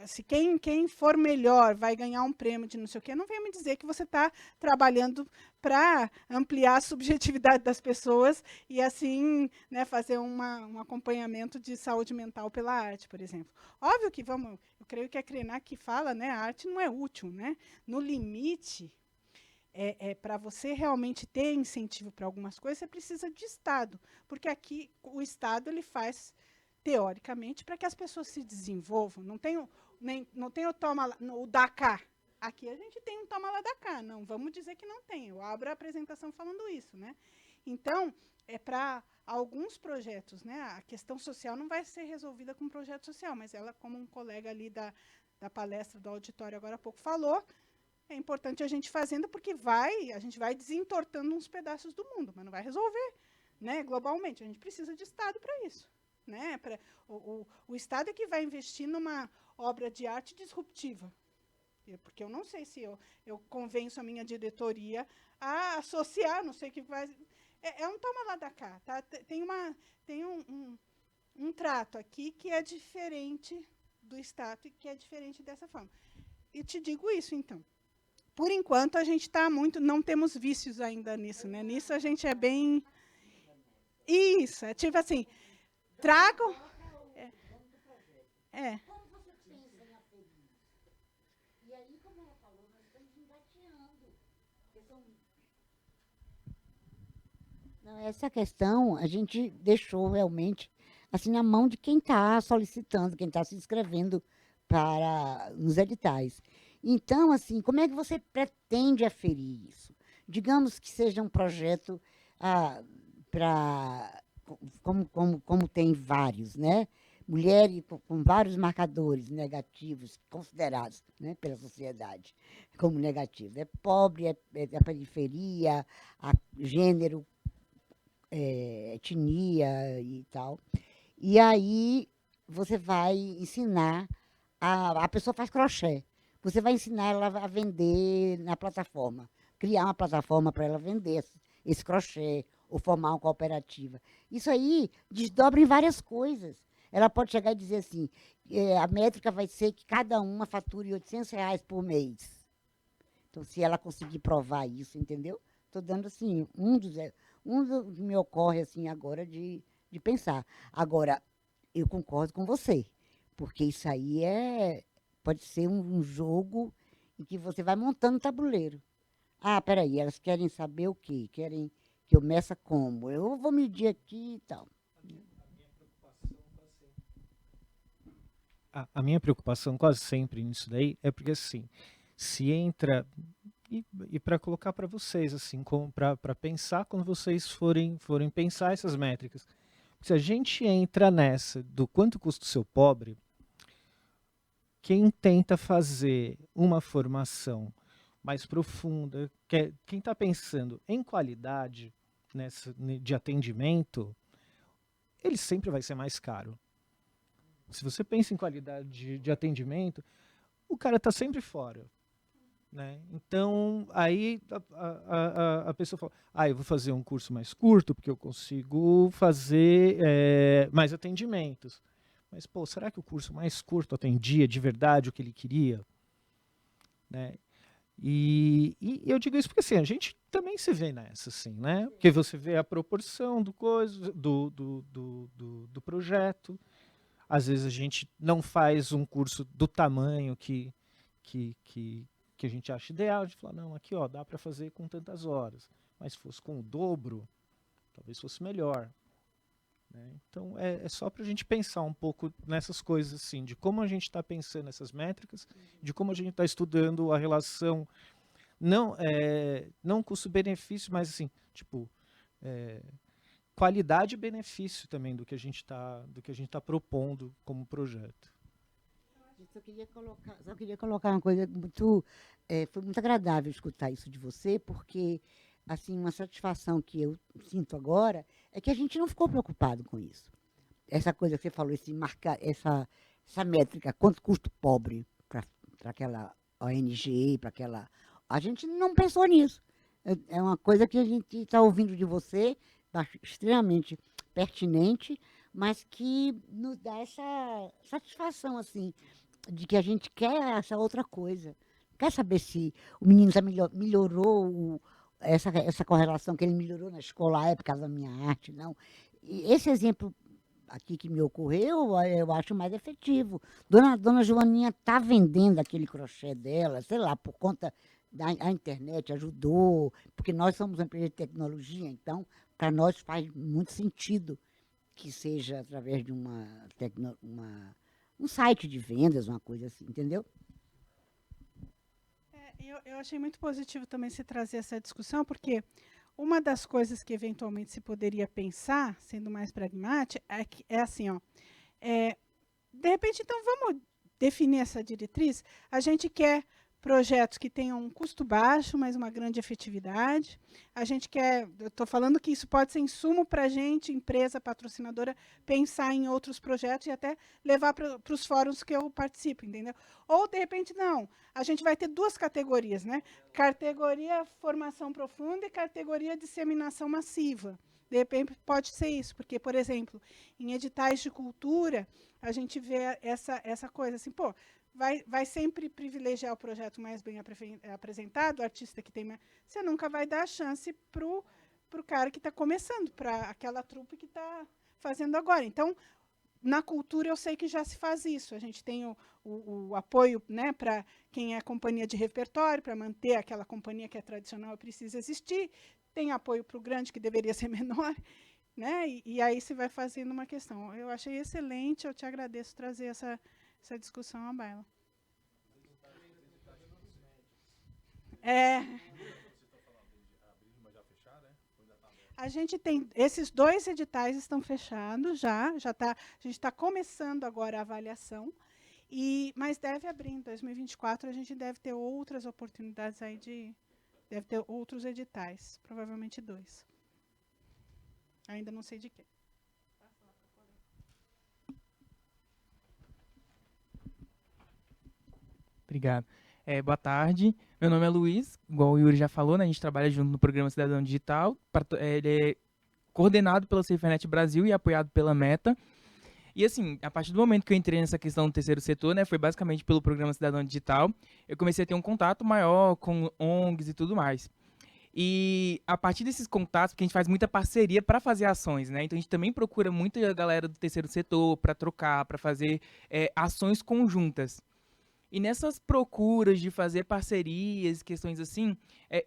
se quem for melhor vai ganhar um prêmio de não sei o quê, não venha me dizer que você está trabalhando para ampliar a subjetividade das pessoas e assim, né, fazer um acompanhamento de saúde mental pela arte, por exemplo. Óbvio que eu creio que a Krenak fala, né, a arte não é útil, né? No limite, para você realmente ter incentivo para algumas coisas, você precisa de Estado, porque aqui o Estado ele faz teoricamente para que as pessoas se desenvolvam. Não tem o toma o dá cá, Aqui a gente tem um toma lá da cá, não vamos dizer que não tem. Eu abro a apresentação falando isso, né? Então, é para alguns projetos, né? A questão social não vai ser resolvida com um projeto social, mas ela, como um colega ali da palestra do auditório agora há pouco falou, é importante a gente fazendo, porque a gente vai desentortando uns pedaços do mundo, mas não vai resolver, né? Globalmente. A gente precisa de Estado para isso. Né? O Estado é que vai investir numa obra de arte disruptiva. Porque eu não sei se eu convenço a minha diretoria a associar, não sei o que vai. É um toma lá da cá. Tá? Tem um trato aqui que é diferente do Estado e que é diferente dessa forma. E te digo isso, então. Por enquanto, a gente está muito. Não temos vícios ainda nisso. Né? Nisso a gente é bem. Isso, é tipo assim. Trago. É. Como você pensa em aferir? E aí, como ela falou, nós estamos engateando. Não, essa questão a gente deixou realmente assim na mão de quem está solicitando, quem está se inscrevendo para nos editais. Então, assim, como é que você pretende aferir isso? Digamos que seja um projeto para como tem vários, né? Mulheres com vários marcadores negativos considerados, né, pela sociedade como negativos. É pobre, é a periferia, gênero, etnia e tal. E aí você vai ensinar, a pessoa faz crochê, você vai ensinar ela a vender na plataforma, criar uma plataforma para ela vender esse crochê, ou formar uma cooperativa. Isso aí desdobra em várias coisas. Ela pode chegar e dizer assim, a métrica vai ser que cada uma fature R$800 por mês. Então, se ela conseguir provar isso, entendeu? Estou dando assim, um dos que me ocorre assim agora de pensar. Agora, eu concordo com você, porque isso aí pode ser um jogo em que você vai montando tabuleiro. Peraí, elas querem saber o quê? Querem que eu meça como? Eu vou medir aqui e tal. A minha preocupação quase sempre nisso daí é porque, assim, se entra... E para colocar para vocês, assim, para pensar quando vocês forem pensar essas métricas. Se a gente entra nessa do quanto custa o seu pobre, quem tenta fazer uma formação mais profunda, quem está pensando em qualidade de atendimento, ele sempre vai ser mais caro. Se você pensa em qualidade de atendimento, o cara está sempre fora. Né? Então, aí a pessoa fala, eu vou fazer um curso mais curto, porque eu consigo fazer mais atendimentos. Mas, será que o curso mais curto atendia de verdade o que ele queria? Né? E eu digo isso porque assim, a gente também se vê nessa, assim, né? Porque você vê a proporção do projeto. Às vezes a gente não faz um curso do tamanho que a gente acha ideal. A gente fala, não, aqui dá para fazer com tantas horas. Mas se fosse com o dobro, talvez fosse melhor. Né? Então, é só para a gente pensar um pouco nessas coisas, assim, de como a gente está pensando nessas métricas, de como a gente está estudando a relação, não custo-benefício, mas assim, tipo, qualidade e benefício também do que a gente está propondo como projeto. Só queria colocar uma coisa muito... foi muito agradável escutar isso de você, porque assim, uma satisfação que eu sinto agora é que a gente não ficou preocupado com isso. Essa coisa que você falou, essa métrica, quanto custa o pobre para aquela ONG, para aquela... A gente não pensou nisso. É uma coisa que a gente está ouvindo de você, extremamente pertinente, mas que nos dá essa satisfação, assim, de que a gente quer essa outra coisa. Quer saber se o menino já melhorou essa correlação que ele melhorou na escola por causa da minha arte, não. E esse exemplo aqui que me ocorreu, eu acho mais efetivo. Dona Joaninha está vendendo aquele crochê dela, sei lá, por conta da internet, ajudou, porque nós somos uma empresa de tecnologia, então, para nós faz muito sentido que seja através de um site de vendas, uma coisa assim, entendeu? Eu achei muito positivo também se trazer essa discussão, porque uma das coisas que eventualmente se poderia pensar, sendo mais pragmática, é assim, ó, de repente, então, vamos definir essa diretriz. A gente quer projetos que tenham um custo baixo, mas uma grande efetividade. A gente quer, eu estou falando que isso pode ser insumo para a gente, empresa patrocinadora, pensar em outros projetos e até levar para os fóruns que eu participo, entendeu? Ou, de repente, não. A gente vai ter duas categorias, né? Categoria formação profunda e categoria disseminação massiva. De repente, pode ser isso, porque, por exemplo, em editais de cultura, a gente vê essa coisa assim, pô, vai sempre privilegiar o projeto mais bem apresentado, o artista que tem mais... Você nunca vai dar a chance para o cara que está começando, para aquela trupe que está fazendo agora. Então, na cultura, eu sei que já se faz isso. A gente tem o apoio, né, para quem é companhia de repertório, para manter aquela companhia que é tradicional e precisa existir. Tem apoio para o grande, que deveria ser menor. Né? E aí se vai fazendo uma questão. Eu achei excelente, eu te agradeço trazer essa discussão à baila. A gente tem, esses 2 editais estão fechados já tá, a gente está começando agora a avaliação, mas deve abrir em 2024, a gente deve ter outras oportunidades aí deve ter outros editais, provavelmente 2. Ainda não sei de quê. Obrigado. Boa tarde. Meu nome é Luiz, igual o Yuri já falou, né? A gente trabalha junto no Programa Cidadão Digital. Ele é coordenado pela SaferNet Brasil e apoiado pela Meta. E assim, a partir do momento que eu entrei nessa questão do terceiro setor, né, foi basicamente pelo Programa Cidadão Digital, eu comecei a ter um contato maior com ONGs e tudo mais. E a partir desses contatos, porque a gente faz muita parceria para fazer ações, né? Então a gente também procura muita galera do terceiro setor para trocar, para fazer ações conjuntas. E nessas procuras de fazer parcerias, questões assim,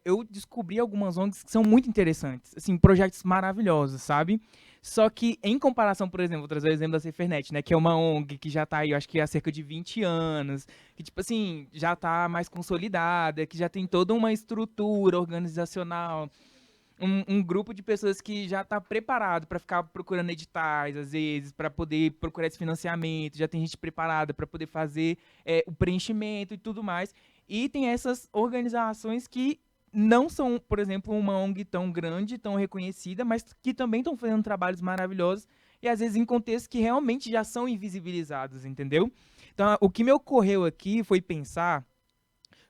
eu descobri algumas ONGs que são muito interessantes, assim, projetos maravilhosos, sabe? Só que, em comparação, por exemplo, vou trazer o exemplo da SaferNet, né, que é uma ONG que já está aí, eu acho que há cerca de 20 anos, que, tipo assim, já está mais consolidada, que já tem toda uma estrutura organizacional, um grupo de pessoas que já está preparado para ficar procurando editais, às vezes, para poder procurar esse financiamento, já tem gente preparada para poder fazer o preenchimento e tudo mais. E tem essas organizações que não são, por exemplo, uma ONG tão grande, tão reconhecida, mas que também estão fazendo trabalhos maravilhosos e, às vezes, em contextos que realmente já são invisibilizados, entendeu? Então, o que me ocorreu aqui foi pensar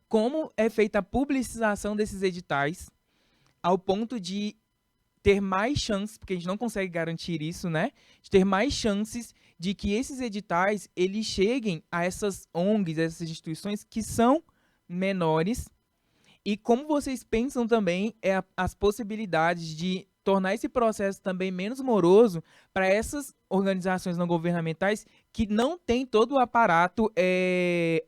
como é feita a publicização desses editais, ao ponto de ter mais chances, porque a gente não consegue garantir isso, né? De ter mais chances de que esses editais eles cheguem a essas ONGs, a essas instituições que são menores. E como vocês pensam também as possibilidades de tornar esse processo também menos moroso para essas organizações não governamentais que não têm todo o aparato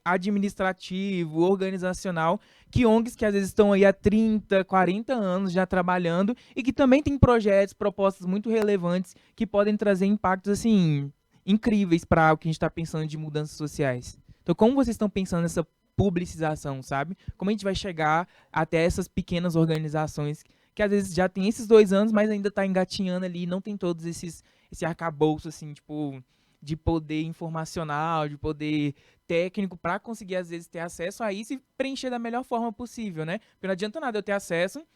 administrativo, organizacional, que ONGs que às vezes estão aí há 30, 40 anos já trabalhando e que também têm projetos, propostas muito relevantes que podem trazer impactos assim incríveis para o que a gente está pensando de mudanças sociais. Então, como vocês estão pensando nessa publicização, sabe? Como a gente vai chegar até essas pequenas organizações que às vezes já tem esses 2 anos, mas ainda está engatinhando ali, não tem todos esse arcabouço, assim, tipo, de poder informacional, de poder técnico, para conseguir, às vezes, ter acesso a isso e preencher da melhor forma possível, né? Porque não adianta nada eu ter acesso,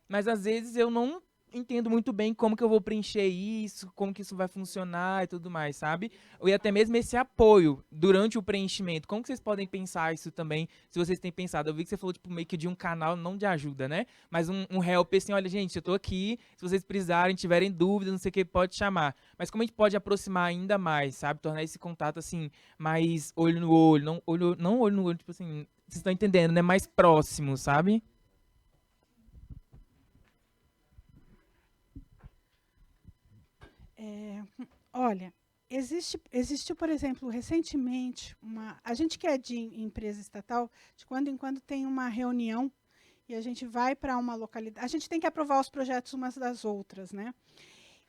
mas às vezes eu não entendo muito bem como que eu vou preencher isso, como que isso vai funcionar e tudo mais, sabe? E até mesmo esse apoio durante o preenchimento. Como que vocês podem pensar isso também, se vocês têm pensado? Eu vi que você falou, tipo, meio que de um canal, não de ajuda, né? Mas um help, assim, olha, gente, eu tô aqui, se vocês precisarem, tiverem dúvidas, não sei o que, pode chamar. Mas como a gente pode aproximar ainda mais, sabe? Tornar esse contato, assim, mais olho no olho, não olho no olho, tipo assim, vocês estão entendendo, né? Mais próximo, sabe? Olha, existiu, por exemplo, recentemente, a gente que é de empresa estatal, de quando em quando tem uma reunião e a gente vai para uma localidade. A gente tem que aprovar os projetos umas das outras, né?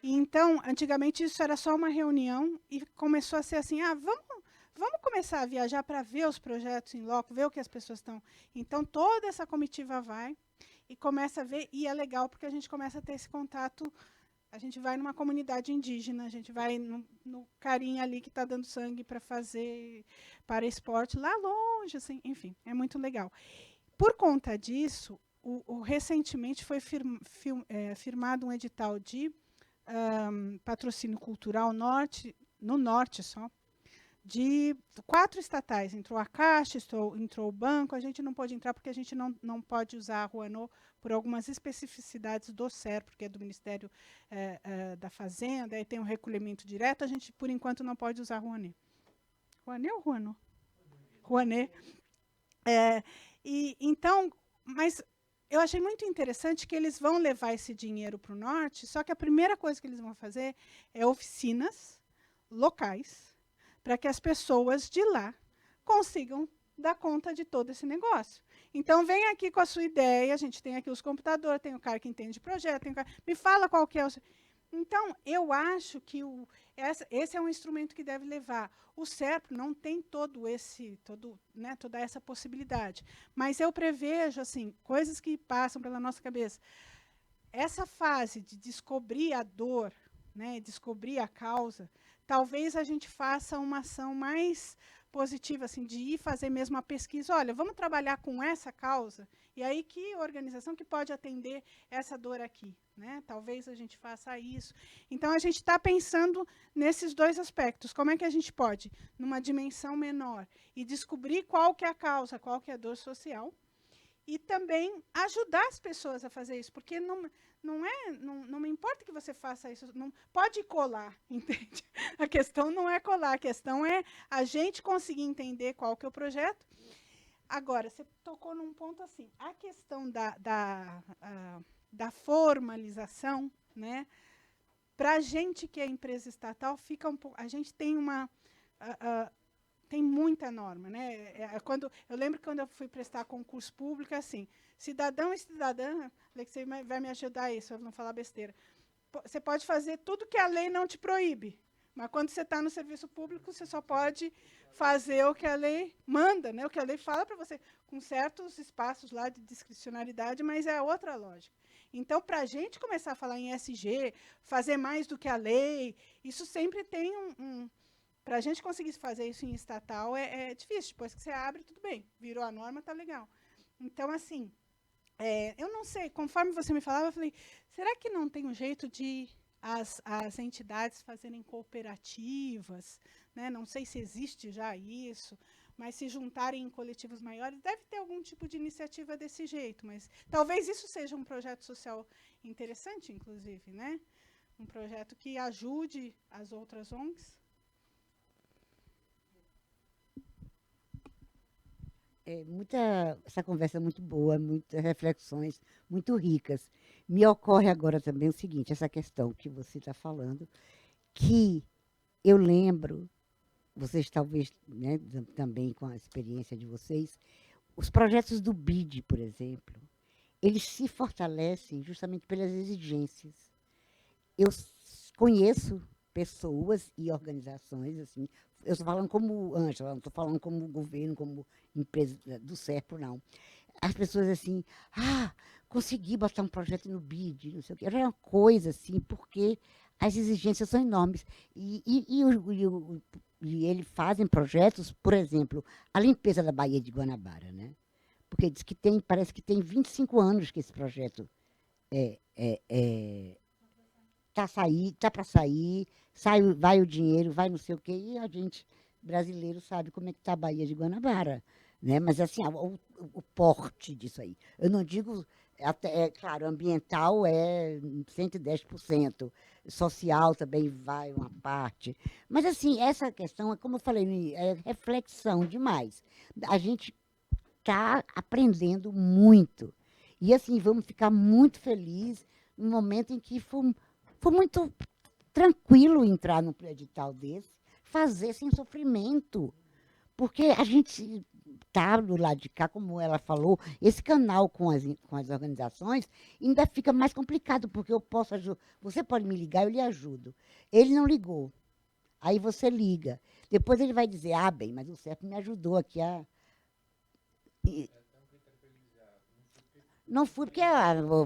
E então, antigamente isso era só uma reunião e começou a ser assim, vamos começar a viajar para ver os projetos em loco, ver o que as pessoas estão. Então, toda essa comitiva vai e começa a ver, e é legal porque a gente começa a ter esse contato. A gente vai numa comunidade indígena, a gente vai no carinha ali que está dando sangue para fazer para esporte lá longe, assim, enfim, é muito legal. Por conta disso, recentemente foi firmado um edital de patrocínio cultural no norte só, de 4 estatais. Entrou a Caixa, entrou o banco, a gente não pode entrar porque a gente não pode usar a Rouanet por algumas especificidades do SER, porque é do Ministério da Fazenda, aí tem um recolhimento direto, a gente, por enquanto, não pode usar a Rouanet. Rouanet ou Rouanet? Rouanet. Então, mas eu achei muito interessante que eles vão levar esse dinheiro para o norte, só que a primeira coisa que eles vão fazer é oficinas locais, para que as pessoas de lá consigam dar conta de todo esse negócio. Então, vem aqui com a sua ideia, a gente tem aqui os computadores, tem o cara que entende projeto, me fala qual que é o... Então, eu acho que esse é um instrumento que deve levar. O SERPRO não tem toda essa possibilidade, mas eu prevejo assim, coisas que passam pela nossa cabeça. Essa fase de descobrir a dor, né, descobrir a causa, talvez a gente faça uma ação mais positiva, assim, de ir fazer mesmo a pesquisa. Olha, vamos trabalhar com essa causa, e aí que organização que pode atender essa dor aqui, né? Talvez a gente faça isso. Então, a gente está pensando nesses 2 aspectos. Como é que a gente pode, numa dimensão menor, e descobrir qual que é a causa, qual que é a dor social, e também ajudar as pessoas a fazer isso, porque não me importa que você faça isso, não pode colar, entende? A questão não é colar, a questão é a gente conseguir entender qual que é o projeto. Agora, você tocou num ponto assim, a questão da formalização, né? Para a gente que é empresa estatal, fica um pouco, a gente tem tem muita norma, né? Eu lembro que quando eu fui prestar concurso público, assim, cidadão e cidadã, Alexei vai me ajudar isso, eu não falar besteira. Você pode fazer tudo que a lei não te proíbe, mas quando você está no serviço público, você só pode fazer o que a lei manda, né? O que a lei fala para você, com certos espaços lá de discricionariedade, mas é outra lógica. Então, para a gente começar a falar em SG, fazer mais do que a lei, isso sempre tem para a gente conseguir fazer isso em estatal é difícil. Depois que você abre, tudo bem. Virou a norma, está legal. Então, assim, eu não sei, conforme você me falava, eu falei, será que não tem um jeito de as entidades fazerem cooperativas? Né? Não sei se existe já isso, mas se juntarem em coletivos maiores, deve ter algum tipo de iniciativa desse jeito. Mas talvez isso seja um projeto social interessante, inclusive, né? Um projeto que ajude as outras ONGs. Essa conversa é muito boa, muitas reflexões muito ricas. Me ocorre agora também o seguinte, essa questão que você está falando, que eu lembro, vocês talvez, né, também com a experiência de vocês, os projetos do BID, por exemplo, eles se fortalecem justamente pelas exigências. Eu conheço pessoas e organizações, assim, eu estou falando como Ângela, não estou falando como governo, como empresa do SERPRO, não. As pessoas assim, consegui botar um projeto no BID, não sei o quê. Era uma coisa assim, porque as exigências são enormes. E eles fazem projetos, por exemplo, a limpeza da Baía de Guanabara, né? Porque diz que parece que tem 25 anos que esse projeto tá para sair, vai o dinheiro, vai não sei o quê, e a gente, brasileiro, sabe como é que está a Baía de Guanabara, né? Mas, assim, o porte disso aí. Eu não digo, claro, ambiental é 110%, social também vai uma parte. Mas, assim, essa questão, como eu falei, é reflexão demais. A gente está aprendendo muito. E, assim, vamos ficar muito felizes no momento em que for muito tranquilo entrar num edital desse, fazer sem sofrimento. Porque a gente está do lado de cá, como ela falou, esse canal com as organizações ainda fica mais complicado, porque eu posso ajudar. Você pode me ligar, eu lhe ajudo. Ele não ligou. Aí você liga. Depois ele vai dizer, ah, bem, mas o CEP me ajudou aqui a... E- Não fui porque,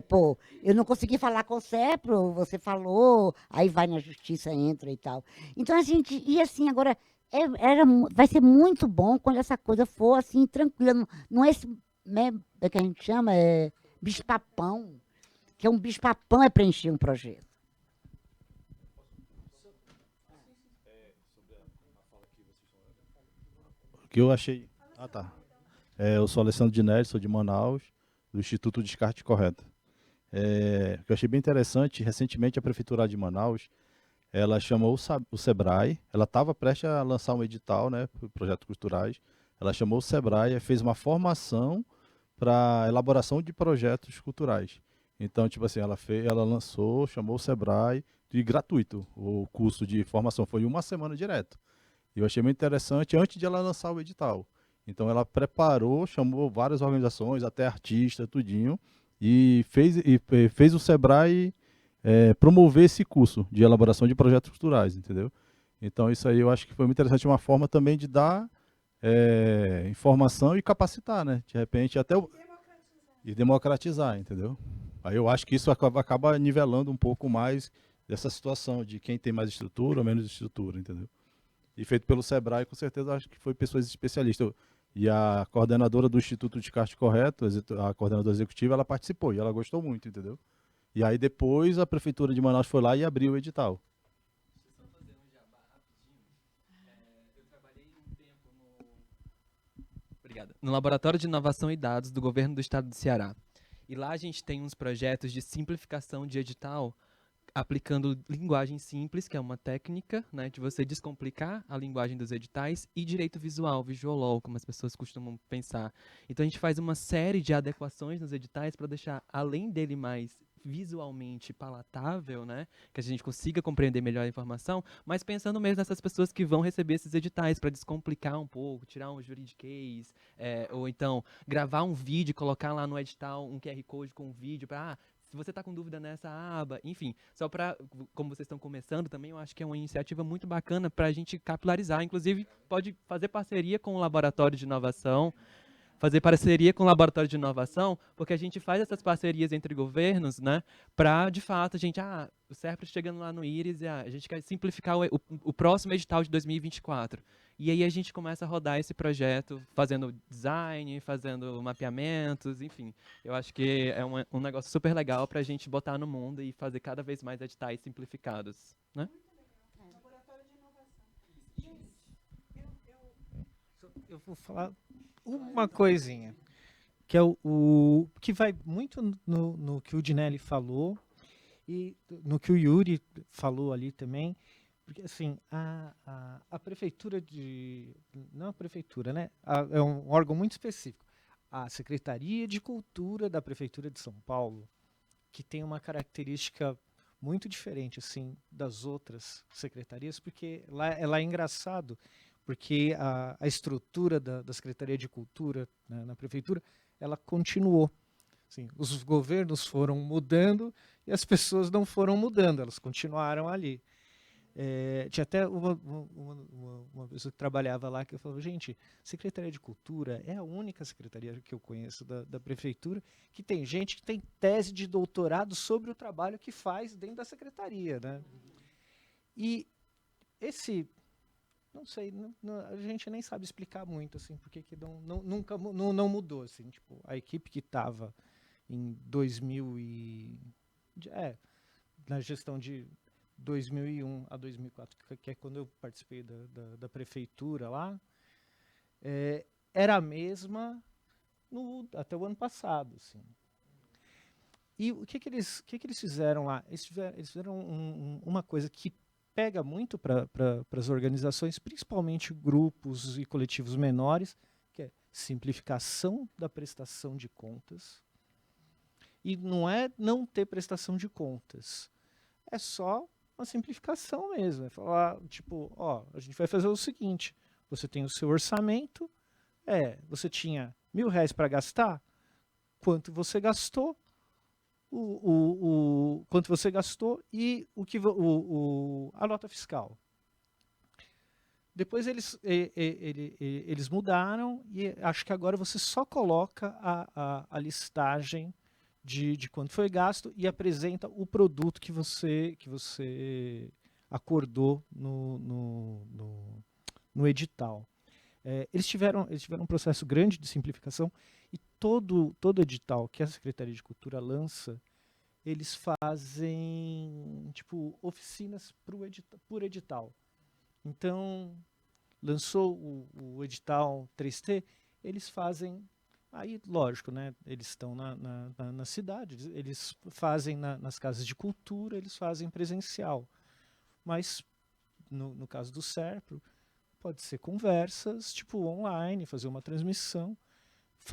pô, eu não consegui falar com o CEPRO, você falou, aí vai na justiça, entra e tal. Então, a gente, e assim, agora, vai ser muito bom quando essa coisa for assim, tranquila. Não, não é esse, né, é que a gente chama, bicho-papão, que é um bicho-papão é preencher um projeto. O que eu achei. Ah, tá. Eu sou Alessandro Dinelli, sou de Manaus, do Instituto Descarte Correto. O que eu achei bem interessante, recentemente a Prefeitura de Manaus, ela chamou o Sebrae, ela estava prestes a lançar um edital, né, para projetos culturais, ela chamou o Sebrae e fez uma formação para elaboração de projetos culturais. Então, tipo assim, ela lançou, chamou o Sebrae, de gratuito, o curso de formação, foi uma semana direto. E eu achei muito interessante antes de ela lançar o edital. Então ela preparou, chamou várias organizações, até artistas, tudinho, e fez o Sebrae promover esse curso de elaboração de projetos culturais, entendeu? Então isso aí eu acho que foi muito interessante, uma forma também de dar informação e capacitar, né? De repente e democratizar, entendeu? Aí eu acho que isso acaba nivelando um pouco mais dessa situação de quem tem mais estrutura ou menos estrutura, entendeu? E feito pelo Sebrae, com certeza acho que foi pessoas especialistas. E a coordenadora do Instituto Descarte Correto, a coordenadora executiva, ela participou e ela gostou muito, entendeu? E aí depois a Prefeitura de Manaus foi lá e abriu o edital. Obrigado. No Laboratório de Inovação e Dados do Governo do Estado do Ceará. E lá a gente tem uns projetos de simplificação de edital, aplicando linguagem simples, que é uma técnica, né, de você descomplicar a linguagem dos editais, e direito visual, visual law, como as pessoas costumam pensar. Então a gente faz uma série de adequações nos editais para deixar, além dele mais visualmente palatável, né, que a gente consiga compreender melhor a informação, mas pensando mesmo nessas pessoas que vão receber esses editais, para descomplicar um pouco, tirar um juridiquês, ou então gravar um vídeo, colocar lá no edital um QR Code com um vídeo para se você está com dúvida nessa aba, enfim, só para, como vocês estão começando também, eu acho que é uma iniciativa muito bacana para a gente capilarizar. Inclusive, pode fazer parceria com o Laboratório de Inovação, porque a gente faz essas parcerias entre governos, né, para, de fato, a gente, o SERPRO chegando lá no IRIS, e a gente quer simplificar o próximo edital de 2024. E aí a gente começa a rodar esse projeto, fazendo design, fazendo mapeamentos, enfim. Eu acho que é um negócio super legal para a gente botar no mundo e fazer cada vez mais editais simplificados, né? Laboratório de inovação. Eu vou falar uma coisinha, que é que vai muito no que o Dinelli falou e no que o Yuri falou ali também, porque assim, a prefeitura não a prefeitura, né? É um órgão muito específico. A Secretaria de Cultura da Prefeitura de São Paulo, que tem uma característica muito diferente assim das outras secretarias, porque lá é engraçado, porque a estrutura da Secretaria de Cultura, né, na prefeitura, ela continuou. Assim, os governos foram mudando e as pessoas não foram mudando, elas continuaram ali. Tinha até uma pessoa que trabalhava lá que falava, gente, Secretaria de Cultura é a única secretaria que eu conheço da prefeitura que tem gente que tem tese de doutorado sobre o trabalho que faz dentro da secretaria, né? E não sei, a gente nem sabe explicar muito, assim, porque que nunca não mudou, assim, tipo, a equipe que estava em 2000 na gestão de 2001 a 2004, que é quando eu participei da prefeitura lá, era a mesma até o ano passado, assim. E o que eles fizeram lá? Eles fizeram uma coisa que pega muito para as organizações, principalmente grupos e coletivos menores, que é simplificação da prestação de contas. E não é não ter prestação de contas, é só uma simplificação mesmo. É falar, tipo, a gente vai fazer o seguinte, você tem o seu orçamento, você tinha R$1.000 para gastar, quanto você gastou, quanto você gastou e a nota fiscal. Depois eles mudaram e acho que agora você só coloca a listagem de quanto foi gasto e apresenta o produto que você acordou no edital. Eles tiveram um processo grande de simplificação e todo edital que a Secretaria de Cultura lança, eles fazem tipo oficinas por edital. Então, lançou o edital 3T, eles fazem, aí lógico, né, eles estão na cidade, eles fazem nas casas de cultura, eles fazem presencial. Mas, no caso do SERPRO, pode ser conversas, tipo online, fazer uma transmissão,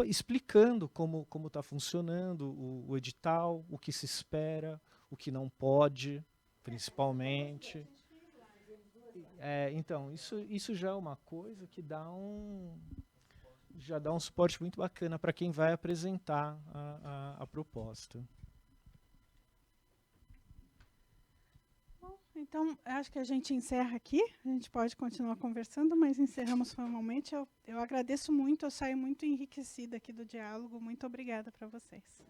explicando como está funcionando o edital, o que se espera, o que não pode, principalmente. Então, isso já é uma coisa que já dá um suporte muito bacana para quem vai apresentar a proposta. Bom, então, acho que a gente encerra aqui. A gente pode continuar conversando, mas encerramos formalmente. Eu agradeço muito, eu saio muito enriquecida aqui do diálogo. Muito obrigada para vocês.